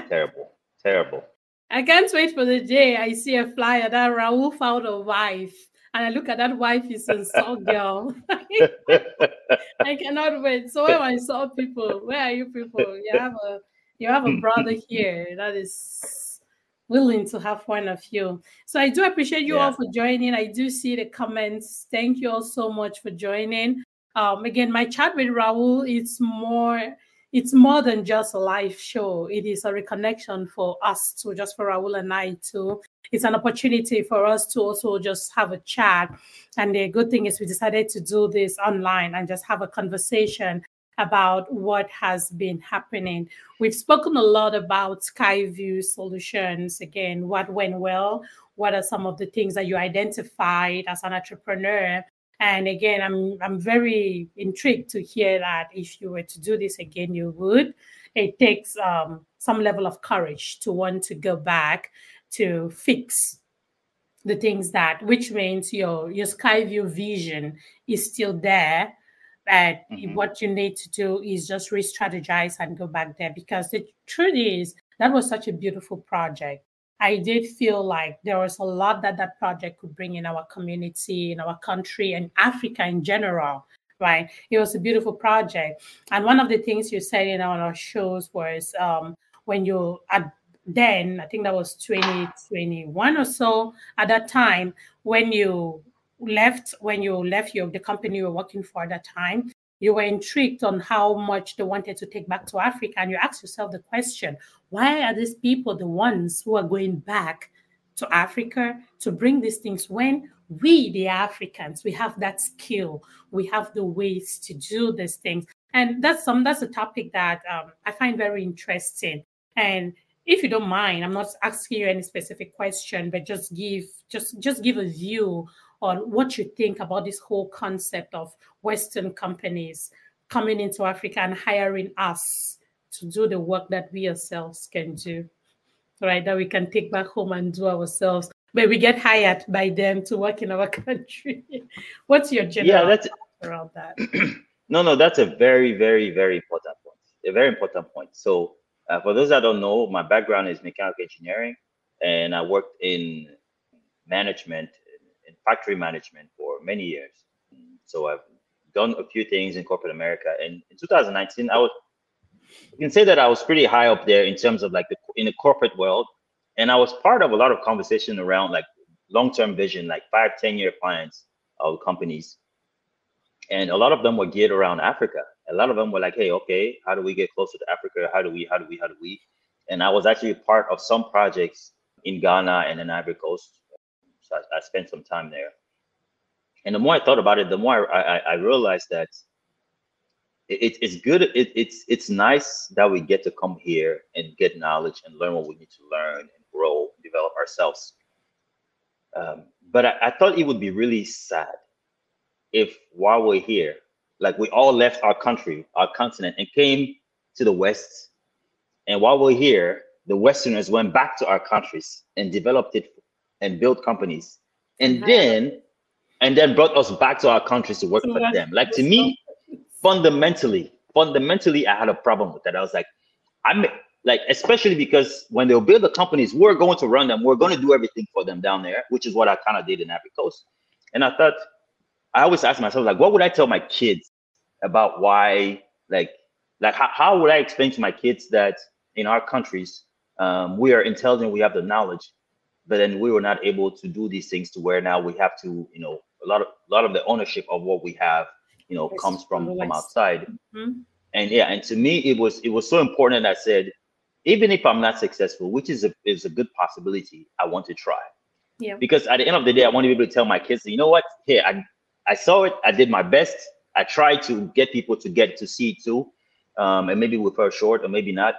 Terrible. I can't wait for the day I see a flyer that Raoul found a wife. And I look at that wife, he's a Salt girl. I cannot wait. So where are my Salt people? Where are you people? You have a brother here that is willing to have one of you. So I do appreciate you all for joining. I do see the comments. Thank you all so much for joining. Again, my chat with Raoul, it's more than just a live show. It is a reconnection for us too, just for Raoul and I too. It's an opportunity for us to also just have a chat. And the good thing is we decided to do this online and just have a conversation about what has been happening. We've spoken a lot about Skyview Solutions. Again, what went well? What are some of the things that you identified as an entrepreneur? And again, I'm very intrigued to hear that if you were to do this again, you would. It takes some level of courage to want to go back to fix the things that, which means your Skyview vision is still there. But what you need to do is just re-strategize and go back there, because the truth is that was such a beautiful project. I did feel like there was a lot that that project could bring in our community, in our country, and Africa in general, right? It was a beautiful project. And one of the things you said in our shows was when you, then, I think that was 2021 or so, at that time, when you left the company you were working for at that time, you were intrigued on how much they wanted to take back to Africa. And you asked yourself the question, why are these people the ones who are going back to Africa to bring these things when we, the Africans, we have that skill, we have the ways to do these things? And that's a topic that I find very interesting. And if you don't mind, I'm not asking you any specific question, but just give a view on what you think about this whole concept of Western companies coming into Africa and hiring us to do the work that we ourselves can do, right? That we can take back home and do ourselves, but we get hired by them to work in our country. What's your general thought around that? No, that's a very, very, very important point. A very important point. So for those that don't know, my background is mechanical engineering, and I worked in management, in factory management for many years. So I've done a few things in corporate America. And in 2019, you can say that I was pretty high up there in terms of like in the corporate world. And I was part of a lot of conversation around like long-term vision, like 5-10 year plans of companies. And a lot of them were geared around Africa. A lot of them were like, hey, okay, how do we get closer to Africa? How do we? And I was actually part of some projects in Ghana and in Ivory Coast. So I spent some time there. And the more I thought about it, the more I realized that it's good. It's nice that we get to come here and get knowledge and learn what we need to learn and grow, develop ourselves. But I thought it would be really sad if while we're here, like we all left our country, our continent, and came to the West. And while we're here, the Westerners went back to our countries and developed it and built companies, and then brought us back to our countries to work for them. Like, to me, fundamentally, I had a problem with that. I was like, especially because when they'll build the companies, we're going to run them. We're going to do everything for them down there, which is what I kind of did in Ivory Coast. And I always ask myself, like, what would I tell my kids about why, how would I explain to my kids that in our countries, we are intelligent, we have the knowledge, but then we were not able to do these things to where now we have to, a lot of the ownership of what we have, comes from outside. And to me, it was so important that I said, even if I'm not successful, which is a good possibility, I want to try. Yeah. Because at the end of the day, I want to be able to tell my kids, you know what? Here, I saw it. I did my best. I tried to get people to see it too. And maybe we fell short, or maybe not.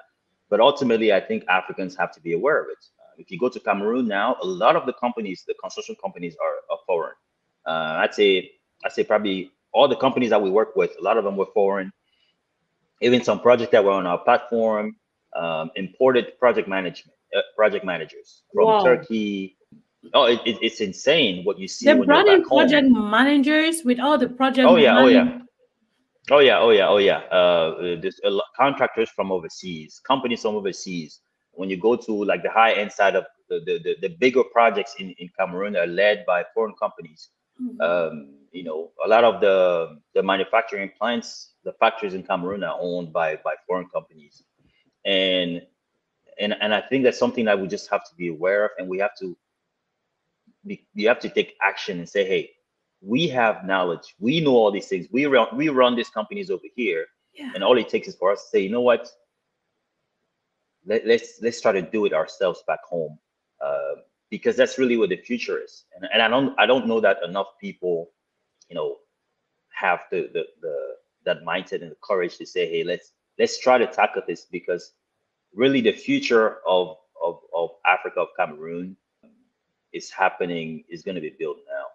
But ultimately, I think Africans have to be aware of it. If you go to Cameroon now, a lot of the companies, the construction companies, are foreign. I'd say probably all the companies that we work with, a lot of them were foreign. Even some projects that were on our platform, imported project managers from Turkey. Oh, it's insane what you see. They brought in project managers with all the project. Oh yeah. There's a lot, contractors from overseas, companies from overseas. When you go to like the high end side of the bigger projects in Cameroon are led by foreign companies. A lot of the manufacturing plants, the factories in Cameroon are owned by foreign companies, and I think that's something that we just have to be aware of, and we have to take action and say, hey, we have knowledge, we know all these things, we run these companies over here, and all it takes is for us to say, you know what, let's try to do it ourselves back home, because that's really where the future is. And I don't know that enough people, have that mindset and the courage to say, hey, let's try to tackle this, because really the future of Africa, of Cameroon, is going to be built now.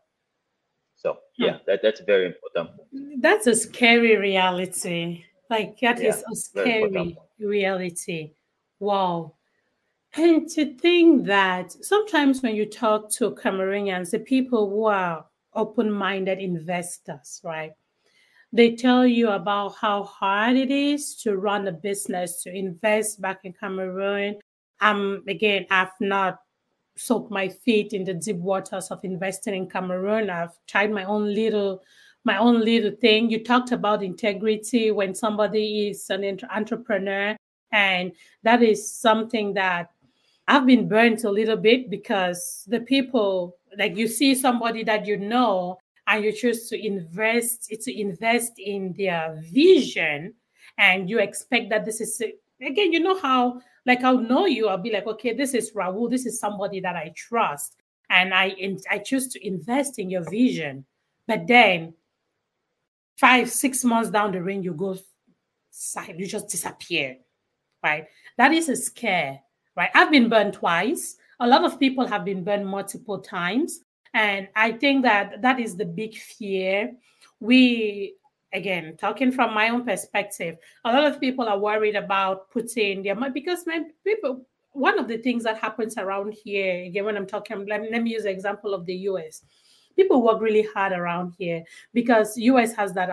So yeah, that's a very important point. That's a scary reality. Like, that is a scary reality. Wow. And to think that sometimes when you talk to Cameroonians, the people who are open-minded investors, right? They tell you about how hard it is to run a business, to invest back in Cameroon. Again, I've not soak my feet in the deep waters of investing in Cameroon. I've tried my own little thing. You talked about integrity when somebody is an entrepreneur, and that is something that I've been burnt a little bit because the people, like you see somebody that you know and you choose to invest in their vision, and you expect that this is again, you know how, like, I'll know you, I'll be like, okay, this is Raoul, this is somebody that I trust, and I choose to invest in your vision. But then 5 6 months down the lane, you go side, you just disappear, right? That is a scare, right? I've been burned twice. A lot of people have been burned multiple times. And I think that that is the big fear. We, again, talking from my own perspective, a lot of people are worried about putting their money because people, one of the things that happens around here, again, when I'm talking, let me use the example of the US. People work really hard around here because US has that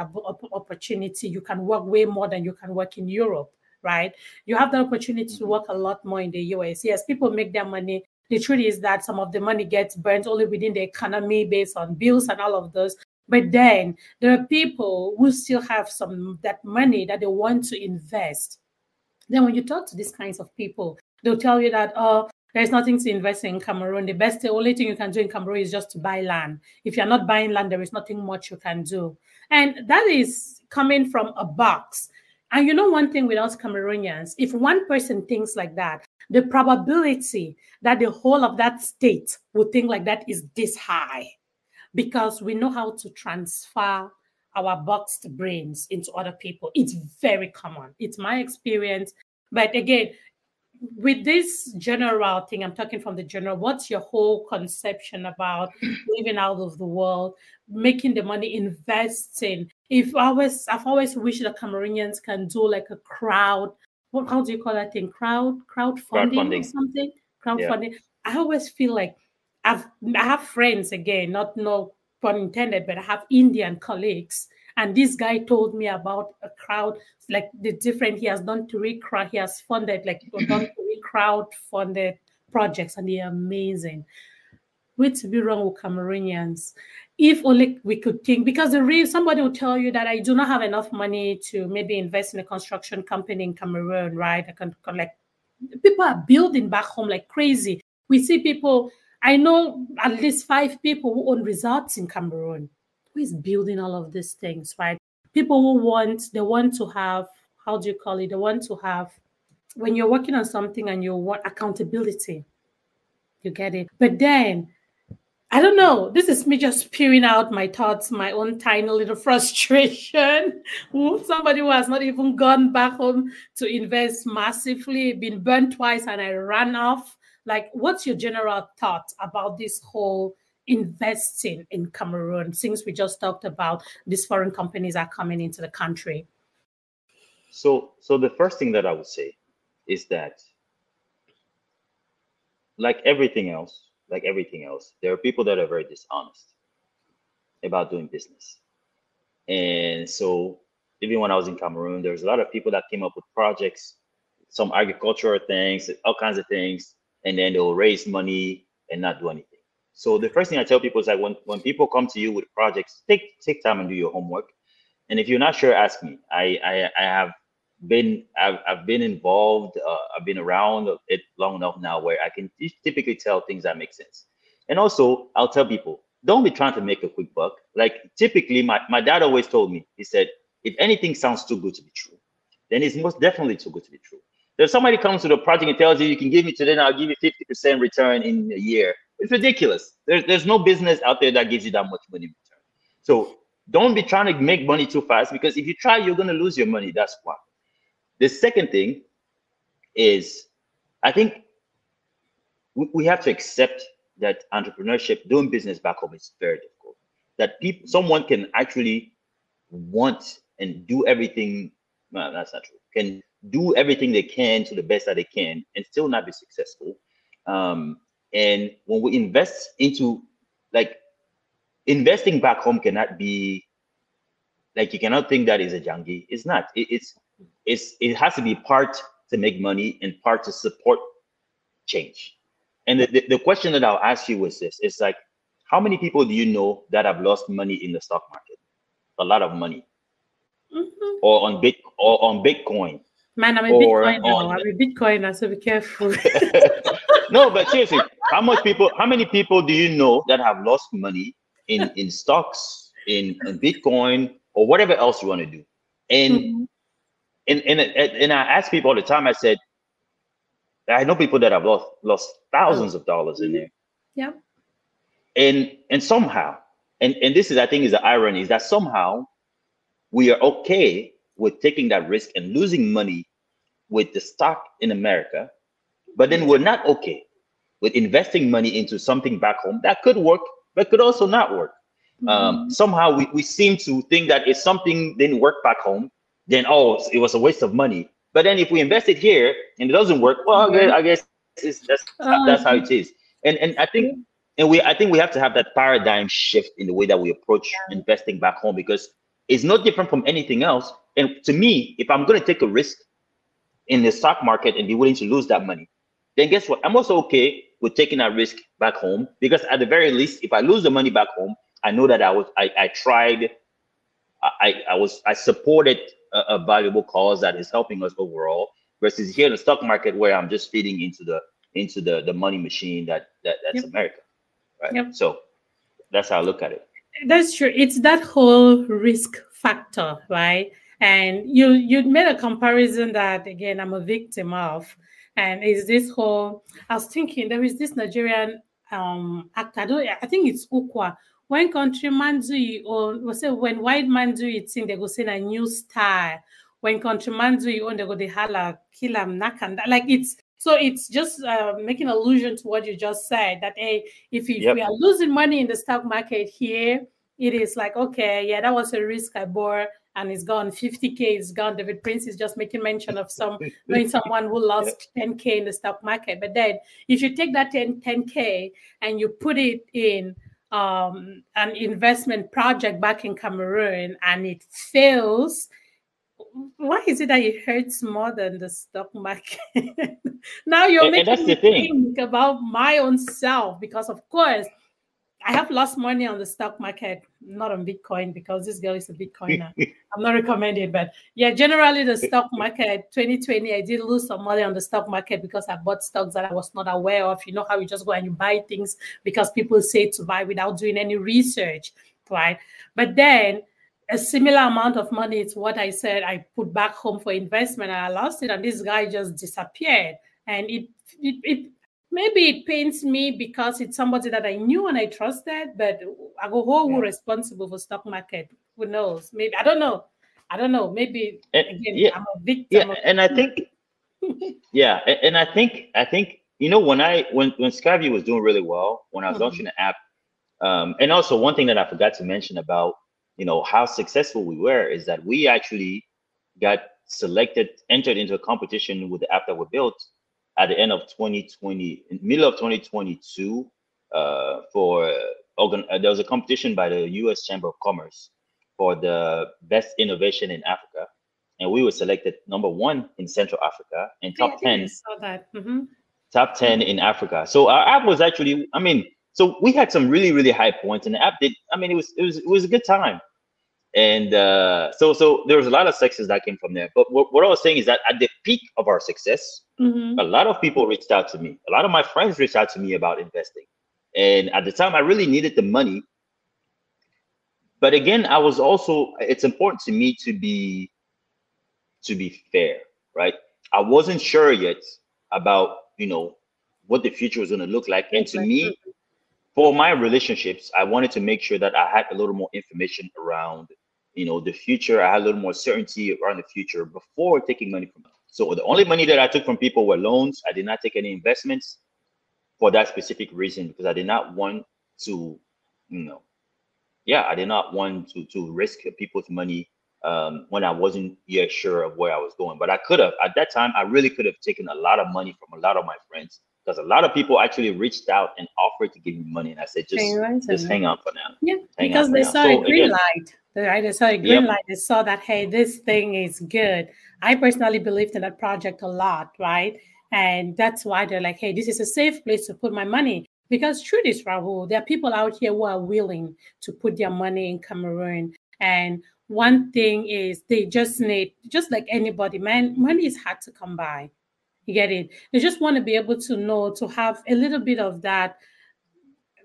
opportunity. You can work way more than you can work in Europe, right? You have the opportunity to work a lot more in the US. Yes, people make their money. The truth is that some of the money gets burnt only within the economy based on bills and all of those. But then there are people who still have some that money that they want to invest. Then when you talk to these kinds of people, they'll tell you that, oh, there's nothing to invest in Cameroon. The only thing you can do in Cameroon is just to buy land. If you're not buying land, there is nothing much you can do. And that is coming from a box. And you know one thing with us Cameroonians, if one person thinks like that, the probability that the whole of that state would think like that is this high because we know how to transfer our boxed brains into other people. It's very common. It's my experience. But again, with this general thing, I'm talking from the general, what's your whole conception about living out of the world, making the money, investing? I've always wished that Cameroonians can do like a how do you call that thing? Crowdfunding or something? Crowdfunding. Yeah. I always feel like I have friends, again, not no pun intended, but I have Indian colleagues. And this guy told me about a crowd, like the different, he has done he has funded, like done 3 crowd-funded projects, and they're amazing. What's to be wrong with Cameroonians? If only we could think, because somebody will tell you that I do not have enough money to maybe invest in a construction company in Cameroon, right? I can collect. People are building back home like crazy. We see people, I know at least 5 people who own resorts in Cameroon. Who is building all of these things, right? People they want to have, how do you call it? They want to have, when you're working on something and you want accountability, you get it. But then, I don't know, this is me just spewing out my thoughts, my own tiny little frustration. Somebody who has not even gone back home to invest massively, been burned twice, and I ran off. Like, what's your general thought about this whole investing in Cameroon, since we just talked about these foreign companies are coming into the country? So the first thing that I would say is that, like everything else, there are people that are very dishonest about doing business. And so even when I was in Cameroon, there was a lot of people that came up with projects, some agricultural things, all kinds of things, and then they'll raise money and not do anything. So the first thing I tell people is like, when people come to you with projects, take time and do your homework. And if you're not sure, ask me. I've been involved. I've been around it long enough now where I can typically tell things that make sense. And also, I'll tell people, don't be trying to make a quick buck. Like typically, my dad always told me, he said, if anything sounds too good to be true, then it's most definitely too good to be true. If somebody comes to the project and tells you can give me today, I'll give you 50% return in a year. It's ridiculous. There's no business out there that gives you that much money in return. So don't be trying to make money too fast, because if you try, you're going to lose your money. That's one. The second thing is, I think we have to accept that entrepreneurship, doing business back home, is very difficult. That someone can actually want and do everything. No, that's not true. Can do everything they can to the best that they can and still not be successful. And when we invest into, like, investing back home cannot be like, you cannot think that is a junkie. It's not. It has to be part to make money and part to support change. And the question that I'll ask you was this: it's like, how many people do you know that have lost money in the stock market? A lot of money, or on Bitcoin, Man, I'm a or Bitcoiner. on I'm a Bitcoiner, so be careful. no, but seriously, how many people do you know that have lost money in stocks, in Bitcoin, or whatever else you want to do? And Mhm. and I ask people all the time. I said, I know people that have lost thousands of dollars in there, Yep. and somehow, and this is, I think, is the irony, is that somehow we are okay with taking that risk and losing money with the stock in America, but then we're not okay with investing money into something back home that could work, but could also not work. Mhm. Somehow we seem to think that if something didn't work back home, then, oh, it was a waste of money. But then if we invest it here and it doesn't work, well, I guess that's how it Okay. is. And I think we have to have that paradigm shift in the way that we approach investing back home, because it's no different from anything else. And to me, if I'm going to take a risk in the stock market and be willing to lose that money, then guess what? I'm also okay with taking that risk back home, because at the very least, if I lose the money back home, I know that I tried, I supported a valuable cause that is helping us overall, versus here in the stock market where I'm just feeding into the money machine that's Yep. America, right? Yep. So that's how I look at it. That's true. It's that whole risk factor, right? And you made a comparison that, again, I'm a victim of, and is this whole. I was thinking there is this Nigerian actor. I think it's Ukwa. When countryman do it, or was it when white man do it, thing they go say a new style. When countryman do it, they go they holla kill him, knock and like it's. So it's just making allusion to what you just said, that hey, if we Yep. are losing money in the stock market here, it is like, okay, yeah, that was a risk I bore and it's gone. 50K is gone. David Prince is just making mention of knowing someone who Yep. lost 10K in the stock market. But then if you take that 10K and you put it in an investment project back in Cameroon and it fails, why is it that it hurts more than the stock market? Now you're And that's making the me thing. think about my own self, because of course I have lost money on the stock market, not on Bitcoin, because this girl is a Bitcoiner. I'm not recommending, but yeah, generally the stock market, 2020, I did lose some money on the stock market because I bought stocks that I was not aware of. You know how you just go and you buy things because people say to buy without doing any research, right? But then a similar amount of money is what I said I put back home for investment, and I lost it, and this guy just disappeared. And it maybe it pains me because it's somebody that I knew and I trusted, but I go who Yeah. responsible for stock market? Who knows? Maybe I don't know. I don't know. Maybe And again, yeah, I'm a victim yeah, of and I think, yeah, and I think, when Skyview was doing really well, when I was launching the app, and also one thing that I forgot to mention about, how successful we were, is that we actually got selected, entered into a competition with the app that we built at the end of 2020, in middle of 2022, there was a competition by the U.S. Chamber of Commerce for the best innovation in Africa, and we were selected number one in Central Africa and I think I saw that. top 10 in Africa. So our app was actually, so we had some really, really high points, and the app did, it was a good time. And so there was a lot of success that came from there. But what I was saying is that at the peak of our success, a lot of people reached out to me. A lot of my friends reached out to me about investing. And at the time, I really needed the money. But again, it's important to me to be fair, right? I wasn't sure yet about, what the future was going to look like. And to me, for my relationships, I wanted to make sure that I had a little more information around, the future. I had a little more certainty around the future before taking money from them. So the only money that I took from people were loans. I did not take any investments for that specific reason, because I did not want to, I did not want to risk people's money when I wasn't yet sure of where I was going. But I could have, at that time, I really could have taken a lot of money from a lot of my friends, because a lot of people actually reached out and offered to give me money. And I said, Can you just imagine? hang on for now. Yeah, Hang on because for they now. saw a So green again, light. Right? They saw a green yep, light. They saw that, hey, this thing is good. I personally believed in that project a lot, right? And that's why they're like, hey, this is a safe place to put my money. Because truth is, Rahul, there are people out here who are willing to put their money in Cameroon. And one thing is they just need, just like anybody, man, money is hard to come by. You get it? They just want to be able to know, to have a little bit of that.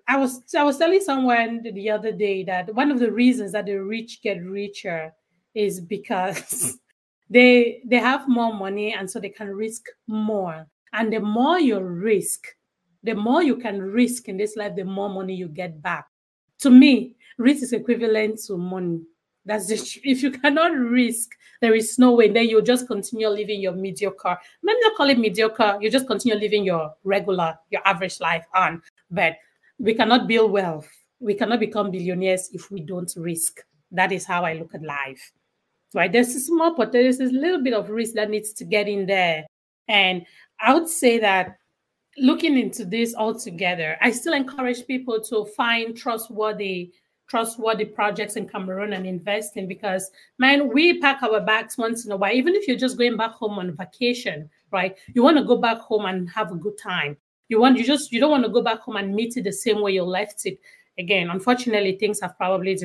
I was telling someone the other day that one of the reasons that the rich get richer is because they have more money, and so they can risk more. And the more you risk, the more you can risk in this life, the more money you get back. To me, risk is equivalent to money. That's just, if you cannot risk, there is no way. Then you'll just continue living your mediocre. Let me not call it mediocre. You just continue living your regular, your average life on. But we cannot build wealth. We cannot become billionaires if we don't risk. That is how I look at life. Right? There's a small potential, there's a little bit of risk that needs to get in there. And I would say that looking into this altogether, I still encourage people to find trustworthy projects in Cameroon and invest in, because man, we pack our bags once in a while. Even if you're just going back home on vacation, right? You want to go back home and have a good time. You don't want to go back home and meet it the same way you left it. Again, unfortunately, things have probably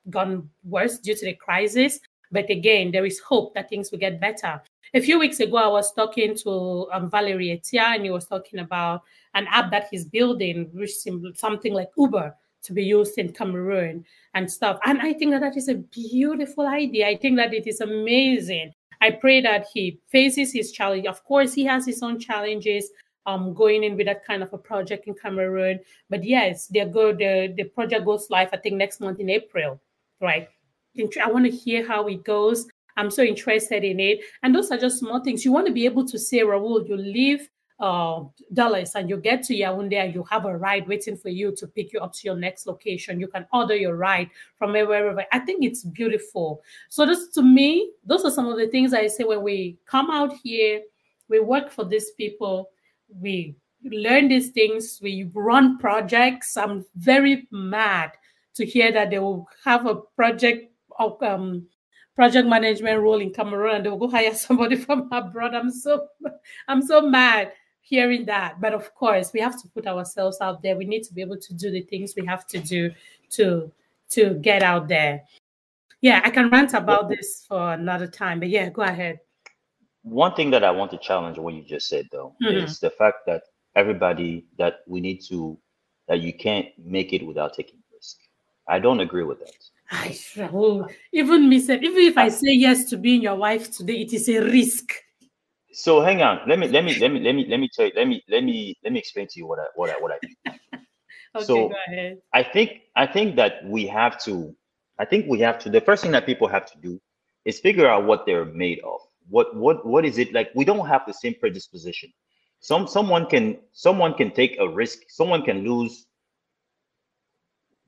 gone worse due to the crisis. But again, there is hope that things will get better. A few weeks ago, I was talking to Valerie Etia, and he was talking about an app that he's building, which is something like Uber, to be used in Cameroon and stuff. And I think that that is a beautiful idea. I think that it is amazing. I pray that he faces his challenge. Of course, he has his own challenges going in with that kind of a project in Cameroon. But yes, the project goes live, I think, next month in April, right? I want to hear how it goes. I'm so interested in it. And those are just small things. You want to be able to say, Raoul, you leave Dallas and you get to Yaoundé and you have a ride waiting for you to pick you up to your next location. You can order your ride from wherever. I think it's beautiful. So this, to me, those are some of the things I say when we come out here, we work for these people, we learn these things, we run projects. I'm very mad to hear that they will have a project management role in Cameroon and they'll go hire somebody from abroad. I'm so mad hearing that. But of course, we have to put ourselves out there. We need to be able to do the things we have to do to get out there. Yeah, I can rant about this for another time, but yeah, go ahead. one thing that I want to challenge what you just said though Mhm. is the fact that everybody that we need to that you can't make it without taking risk. I don't agree with that. Even me said, even if I I, say yes to being your wife today, it is a risk. so hang on. Let me tell you. Let me explain to you what I mean. Okay, go So ahead. I think that we have to. I think we have to. The first thing that people have to do is figure out what they're made of. What is it like? We don't have the same predisposition. Someone can take a risk. Someone can lose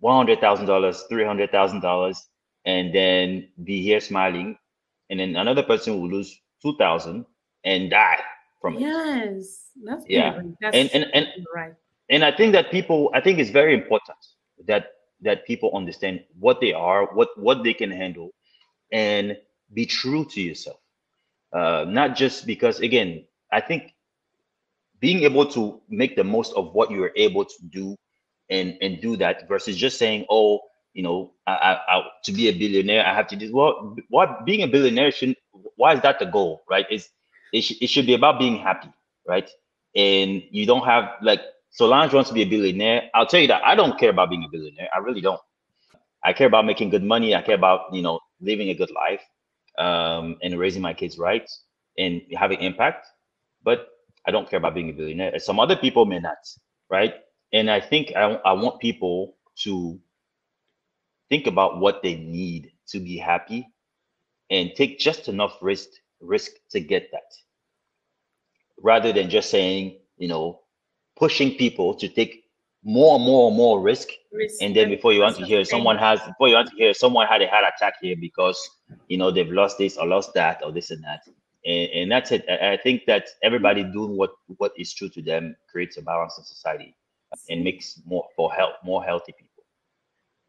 $100,000, $300,000, and then be here smiling, and then another person will lose 2,000 and die from it. Yes, that's Yeah, beautiful. and That's and and right. and I think that people, I think it's very important that people understand what they are, what they can handle, and be true to yourself. Not just because, again, I think being able to make the most of what you're able to do and do that versus just saying, oh, to be a billionaire I have to do, well, what being a billionaire shouldn't, why is that the goal, right? It should be about being happy, right? And you don't have, like, Solange wants to be a billionaire. I'll tell you that I don't care about being a billionaire. I really don't. I care about making good money. I care about, living a good life, and raising my kids right and having impact. But I don't care about being a billionaire. And some other people may not, right? And I think I want people to think about what they need to be happy and take just enough risk to get that, rather than just saying, pushing people to take more and more and more risk. Risk And then before you want to hear sustain. someone had a heart attack here because they've lost this or lost that or this and that. And that's it. I think that everybody doing what is true to them creates a balance in society and makes more healthy people.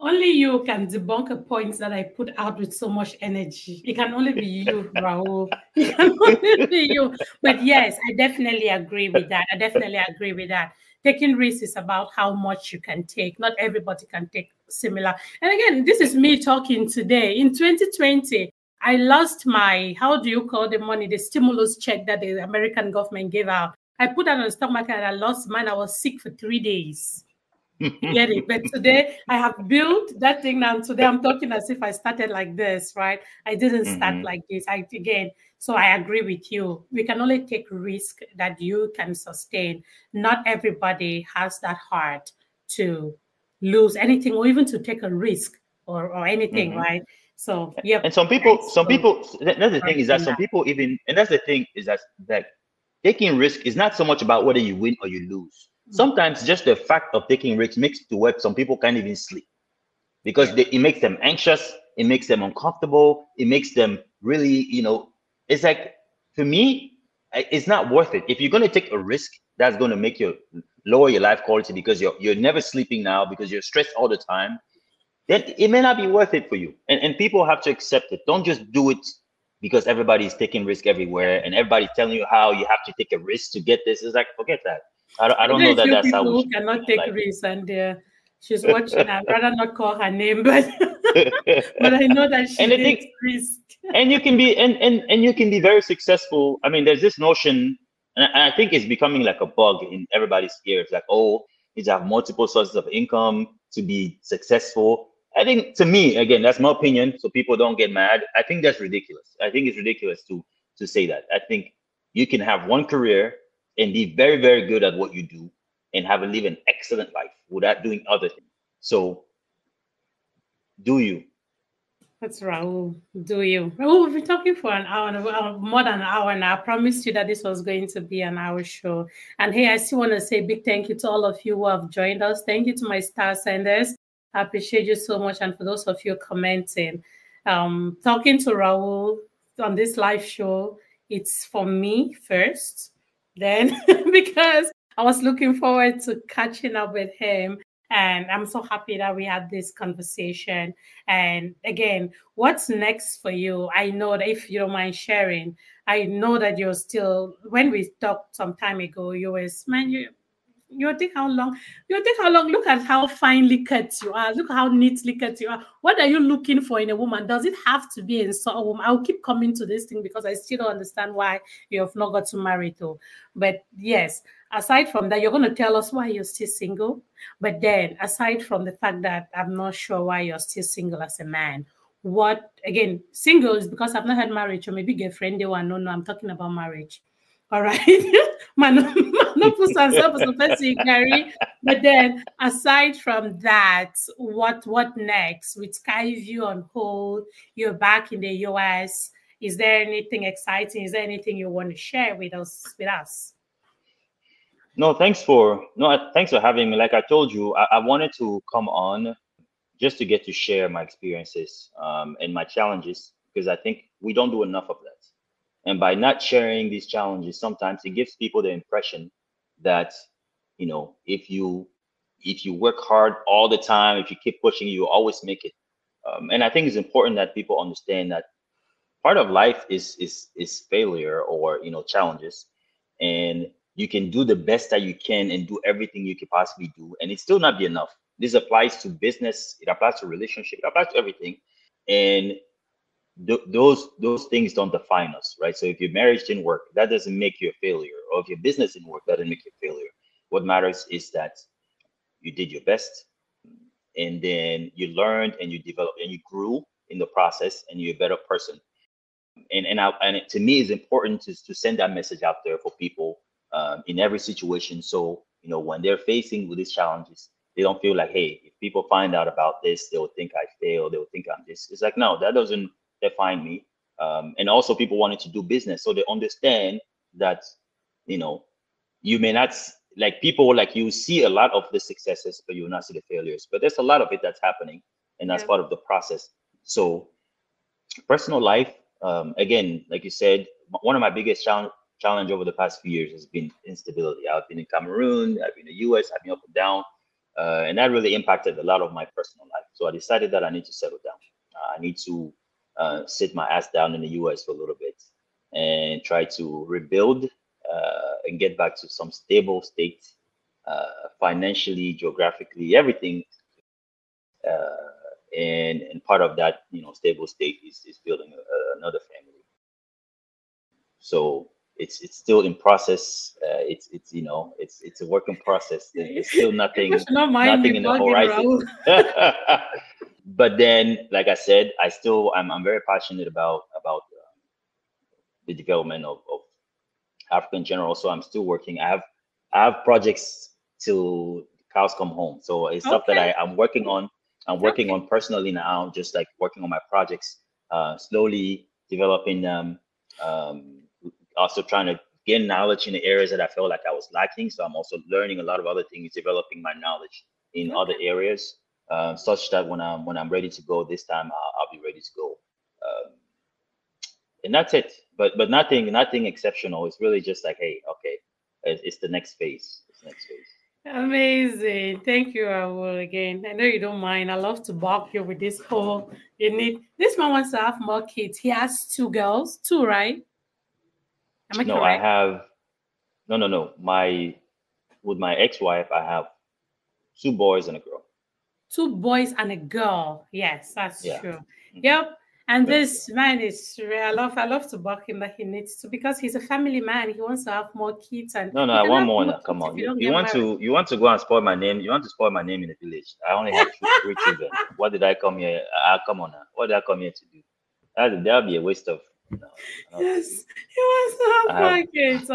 Only you can debunk a point that I put out with so much energy. It can only be you, Raoul. It can only be you. But yes, I definitely agree with that. I definitely agree with that. Taking risks is about how much you can take. Not everybody can take similar. And again, this is me talking today. In 2020, I lost my, how do you call the money, the stimulus check that the American government gave out. I put that on the stock market and I lost mine. I was sick for 3 days. You get it? But today I have built that thing now. Today I'm talking as if I started like this, right? I didn't start like this. So I agree with you. We can only take risk that you can sustain. Not everybody has that heart to lose anything or even to take a risk or anything, right? So yeah. And some people, that's the thing is that some people even, and that's the thing is that taking risk is not so much about whether you win or you lose. Sometimes just the fact of taking risks makes it to where some people can't even sleep because it makes them anxious. It makes them uncomfortable. It makes them really, it's like, for me, it's not worth it. If you're going to take a risk, that's going to make you lower your life quality because you're never sleeping now because you're stressed all the time. Then it may not be worth it for you. And people have to accept it. Don't just do it because everybody's taking risk everywhere and everybody's telling you how you have to take a risk to get this. It's like, forget that. I don't know that that's how we should cannot take risks, and she's watching. I'd rather not call her name, but but I know that she takes risk. And you can be and you can be very successful. I mean, there's this notion, and I think it's becoming like a bug in everybody's ears. Like, oh, you have multiple sources of income to be successful. I think, to me, again, that's my opinion, so people don't get mad. I think that's ridiculous. I think it's ridiculous to say that. I think you can have one career and be very, very good at what you do and live an excellent life without doing other things. So, do you? That's Raoul. Do you? Raoul, we've been talking for an hour, more than an hour now. I promised you that this was going to be an hour show. And hey, I still want to say a big thank you to all of you who have joined us. Thank you to my star senders. I appreciate you so much. And for those of you commenting, talking to Raoul on this live show, it's for me first. Then, because I was looking forward to catching up with him. And I'm so happy that we had this conversation. And again, what's next for you? I know that if you don't mind sharing, I know that you're still, when we talked some time ago, you was, man, you'll think how long, look at how finely cut you are. Look how neatly cut you are. What are you looking for in a woman? Does it have to be in a woman? I'll keep coming to this thing because I still don't understand why you have not got to marry too. But yes, aside from that, you're going to tell us why you're still single. But then aside from the fact that I'm not sure why you're still single as a man, what, again, single is because I've not had marriage or maybe girlfriend, no, I'm talking about marriage. All right. But then aside from that, what next? With Skyview on hold, you're back in the US. Is there anything exciting? Is there anything you want to share with us? No, thanks for having me. Like I told you, I wanted to come on just to get to share my experiences and my challenges, because I think we don't do enough of that. And by not sharing these challenges, sometimes it gives people the impression that, if you work hard all the time, if you keep pushing, you always make it. And I think it's important that people understand that part of life is failure or challenges, and you can do the best that you can and do everything you can possibly do, and it still not be enough. This applies to business, it applies to relationship, it applies to everything. And those things don't define us, right? So if your marriage didn't work, that doesn't make you a failure, or if your business didn't work, that doesn't make you a failure. What matters is that you did your best, and then you learned and you developed and you grew in the process, and you're a better person. And to me, it's important to send that message out there for people in every situation. So when they're facing with these challenges, they don't feel like, hey, if people find out about this, they'll think I failed, they'll think I'm this. It's like, no, that doesn't define me. And also, people wanted to do business, so they understand that you may not like people, like you see a lot of the successes, but you will not see the failures. But there's a lot of it that's happening, and that's Yeah. part of the process. So personal life, again, like you said, one of my biggest challenge over the past few years has been instability. I've been in Cameroon, I've been in the US, I've been up and down, and that really impacted a lot of my personal life. So I decided that I need to settle down. I need to sit my ass down in the US for a little bit and try to rebuild and get back to some stable state, financially, geographically, everything. And part of that, stable state is building another family. So it's still in process. It's a work in process. There's still People nothing should not mind nothing me in the bugging horizon. Raoul. But then, like I said, I'm very passionate about the development of Africa in general. So I'm still working. I have projects till cows come home. So it's stuff that Okay. I'm working on. I'm working Okay. on personally now, just like working on my projects, slowly developing them. Um, Also trying to gain knowledge in the areas that I felt like I was lacking. So I'm also learning a lot of other things, developing my knowledge in other Okay. areas, such that when I'm ready to go this time, I'll be ready to go. Um, and that's it. But nothing exceptional. It's really just like, hey, okay, it's the next phase. It's the next phase. Amazing. Thank you, Raoul, again. I know you don't mind. I love to balk you with this whole you need this man wants to have more kids. He has two girls, two, right? Am I No, I correct? have no. With my ex-wife, I have two boys and a girl. Two boys and a girl. Yes, that's Yeah. true. Hmm. Yep. And Yeah. this man is I love to back him that he needs to because he's a family man. He wants to have more kids and No, you I can want have more more now. Come kids if on. you You, don't you get want married. to go and spoil my name. You want to spoil my name in the village. I only have three children. What did I come here? Come on now. What did I come here to do? That'd be a waste of. No, I don't think. Yes, he wants to have I have. more kids.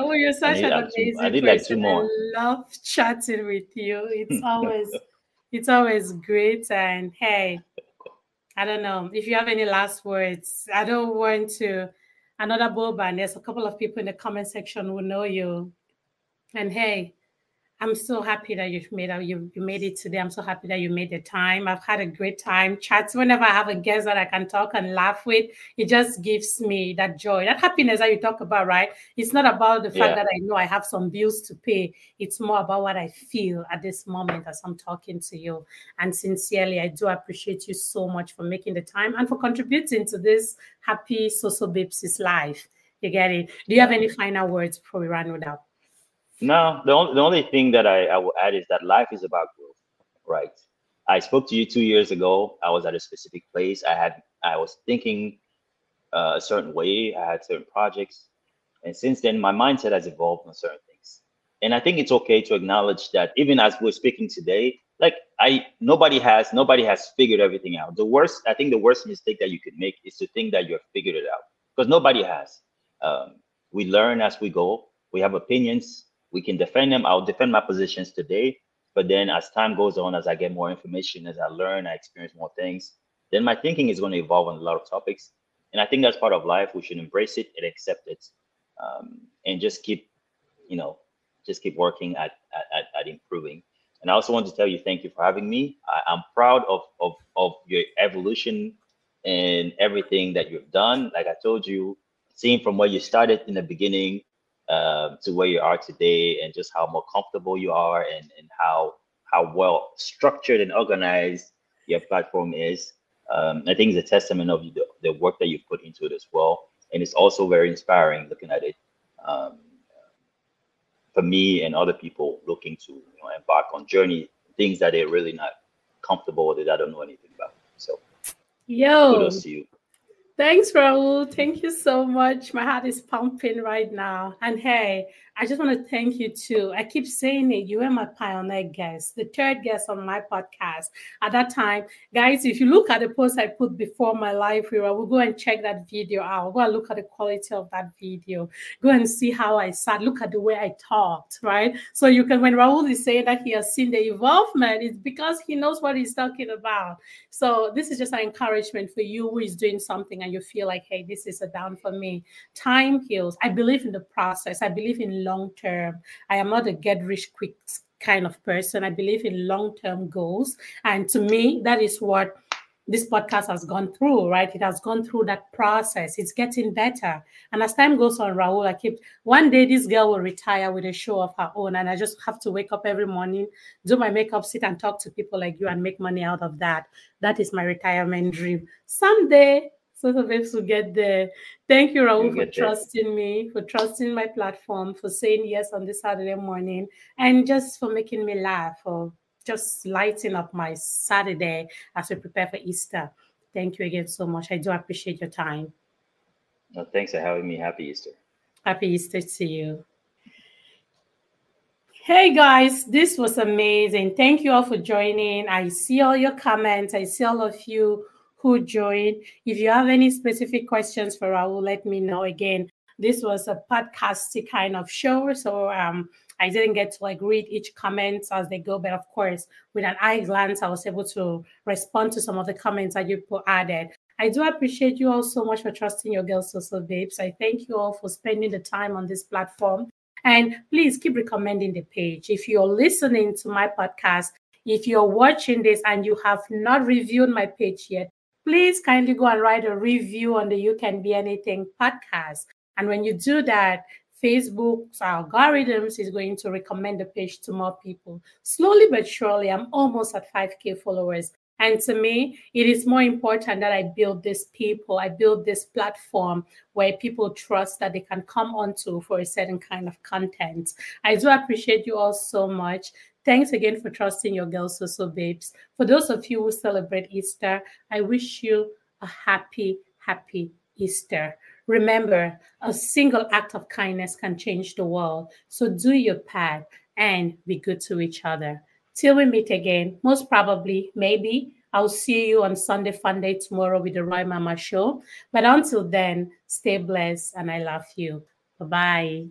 Oh, you're such an I amazing need like two person. I more. love chatting with you. It's always great. And hey, I don't know if you have any last words. I don't want to another Boba. There's a couple of people in the comment section who know you. And hey, I'm so happy that you made it today. I'm so happy that you made the time. I've had a great time. Chats whenever I have a guest that I can talk and laugh with, it just gives me that joy, that happiness that you talk about, right? It's not about the fact Yeah. that I know I have some bills to pay. It's more about what I feel at this moment as I'm talking to you. And sincerely, I do appreciate you so much for making the time and for contributing to this happy social babes' life. You get it? Do you have Yeah. any final words before we run it out? No, the only thing that I will add is that life is about growth, right? I spoke to you 2 years ago. I was at a specific place. I was thinking a certain way. I had certain projects, and since then, my mindset has evolved on certain things. And I think it's okay to acknowledge that even as we're speaking today, like nobody has figured everything out. I think the worst mistake that you could make is to think that you have figured it out because nobody has. Um, we learn as we go. We have opinions. We can defend them. I'll defend my positions today, but then as time goes on, as I get more information, as I learn, I experience more things, then my thinking is going to evolve on a lot of topics. And I think that's part of life. We should embrace it and accept it, and you know, just keep working at improving. And I also want to tell you, thank you for having me. I'm proud of your evolution and everything that you've done. Like I told you, seeing from where you started in the beginning to where you are today, and just how more comfortable you are, and how well structured and organized your platform is. I think it's a testament of the work that you've put into it as well. And it's also very inspiring looking at it, um, for me and other people looking to embark on journey, things that they're really not comfortable with, that I don't know anything about. So Yo, kudos to you. thanks, Raul. Thank you so much. My heart is pumping right now. And hey, I just want to thank you too. I keep saying it. You were my pioneer guest, the third guest on my podcast. At that time, guys, if you look at the post I put before my live here, I will go and check that video out. Go and look at the quality of that video. Go and see how I sat. Look at the way I talked, right? So you can, when Raul is saying that he has seen the involvement, it's because he knows what he's talking about. So this is just an encouragement for you who is doing something and you feel like, hey, this is a down for me. Time heals. I believe in the process. I believe in long term. I am not a get rich quick kind of person. I believe in long-term goals. And to me, that is what this podcast has gone through, right? It has gone through that process. It's getting better. And as time goes on, Raoul, one day this girl will retire with a show of her own. And I just have to wake up every morning, do my makeup, sit and talk to people like you and make money out of that. That is my retirement dream. Someday, Social Babes will get there. Thank you, Raoul, for trusting me, for trusting my platform, for saying yes on this Saturday morning, and just for making me laugh, for just lighting up my Saturday as we prepare for Easter. Thank you again so much. I do appreciate your time. No, thanks for having me. Happy Easter. Happy Easter to you. Hey guys, this was amazing. Thank you all for joining. I see all your comments. I see all of you who joined. If you have any specific questions for Raoul, let me know. Again, this was a podcasty kind of show, so I didn't get to read each comment as they go, but of course, with an eye glance, I was able to respond to some of the comments that you added. I do appreciate you all so much for trusting your girl Social Babes. I thank you all for spending the time on this platform. And please keep recommending the page. If you're listening to my podcast, if you're watching this and you have not reviewed my page yet, please kindly go and write a review on the You Can Be Anything podcast. And when you do that, Facebook's algorithms is going to recommend the page to more people. Slowly but surely, I'm almost at 5K followers. And to me, it is more important that I build this people, I build this platform where people trust that they can come onto for a certain kind of content. I do appreciate you all so much. Thanks again for trusting your girl Social Babes. For those of you who celebrate Easter, I wish you a happy, happy Easter. Remember, a single act of kindness can change the world. So do your part and be good to each other. Till we meet again, most probably, maybe, I'll see you on Sunday Fun Day tomorrow with the Roy Mama Show. But until then, stay blessed and I love you. Bye-bye.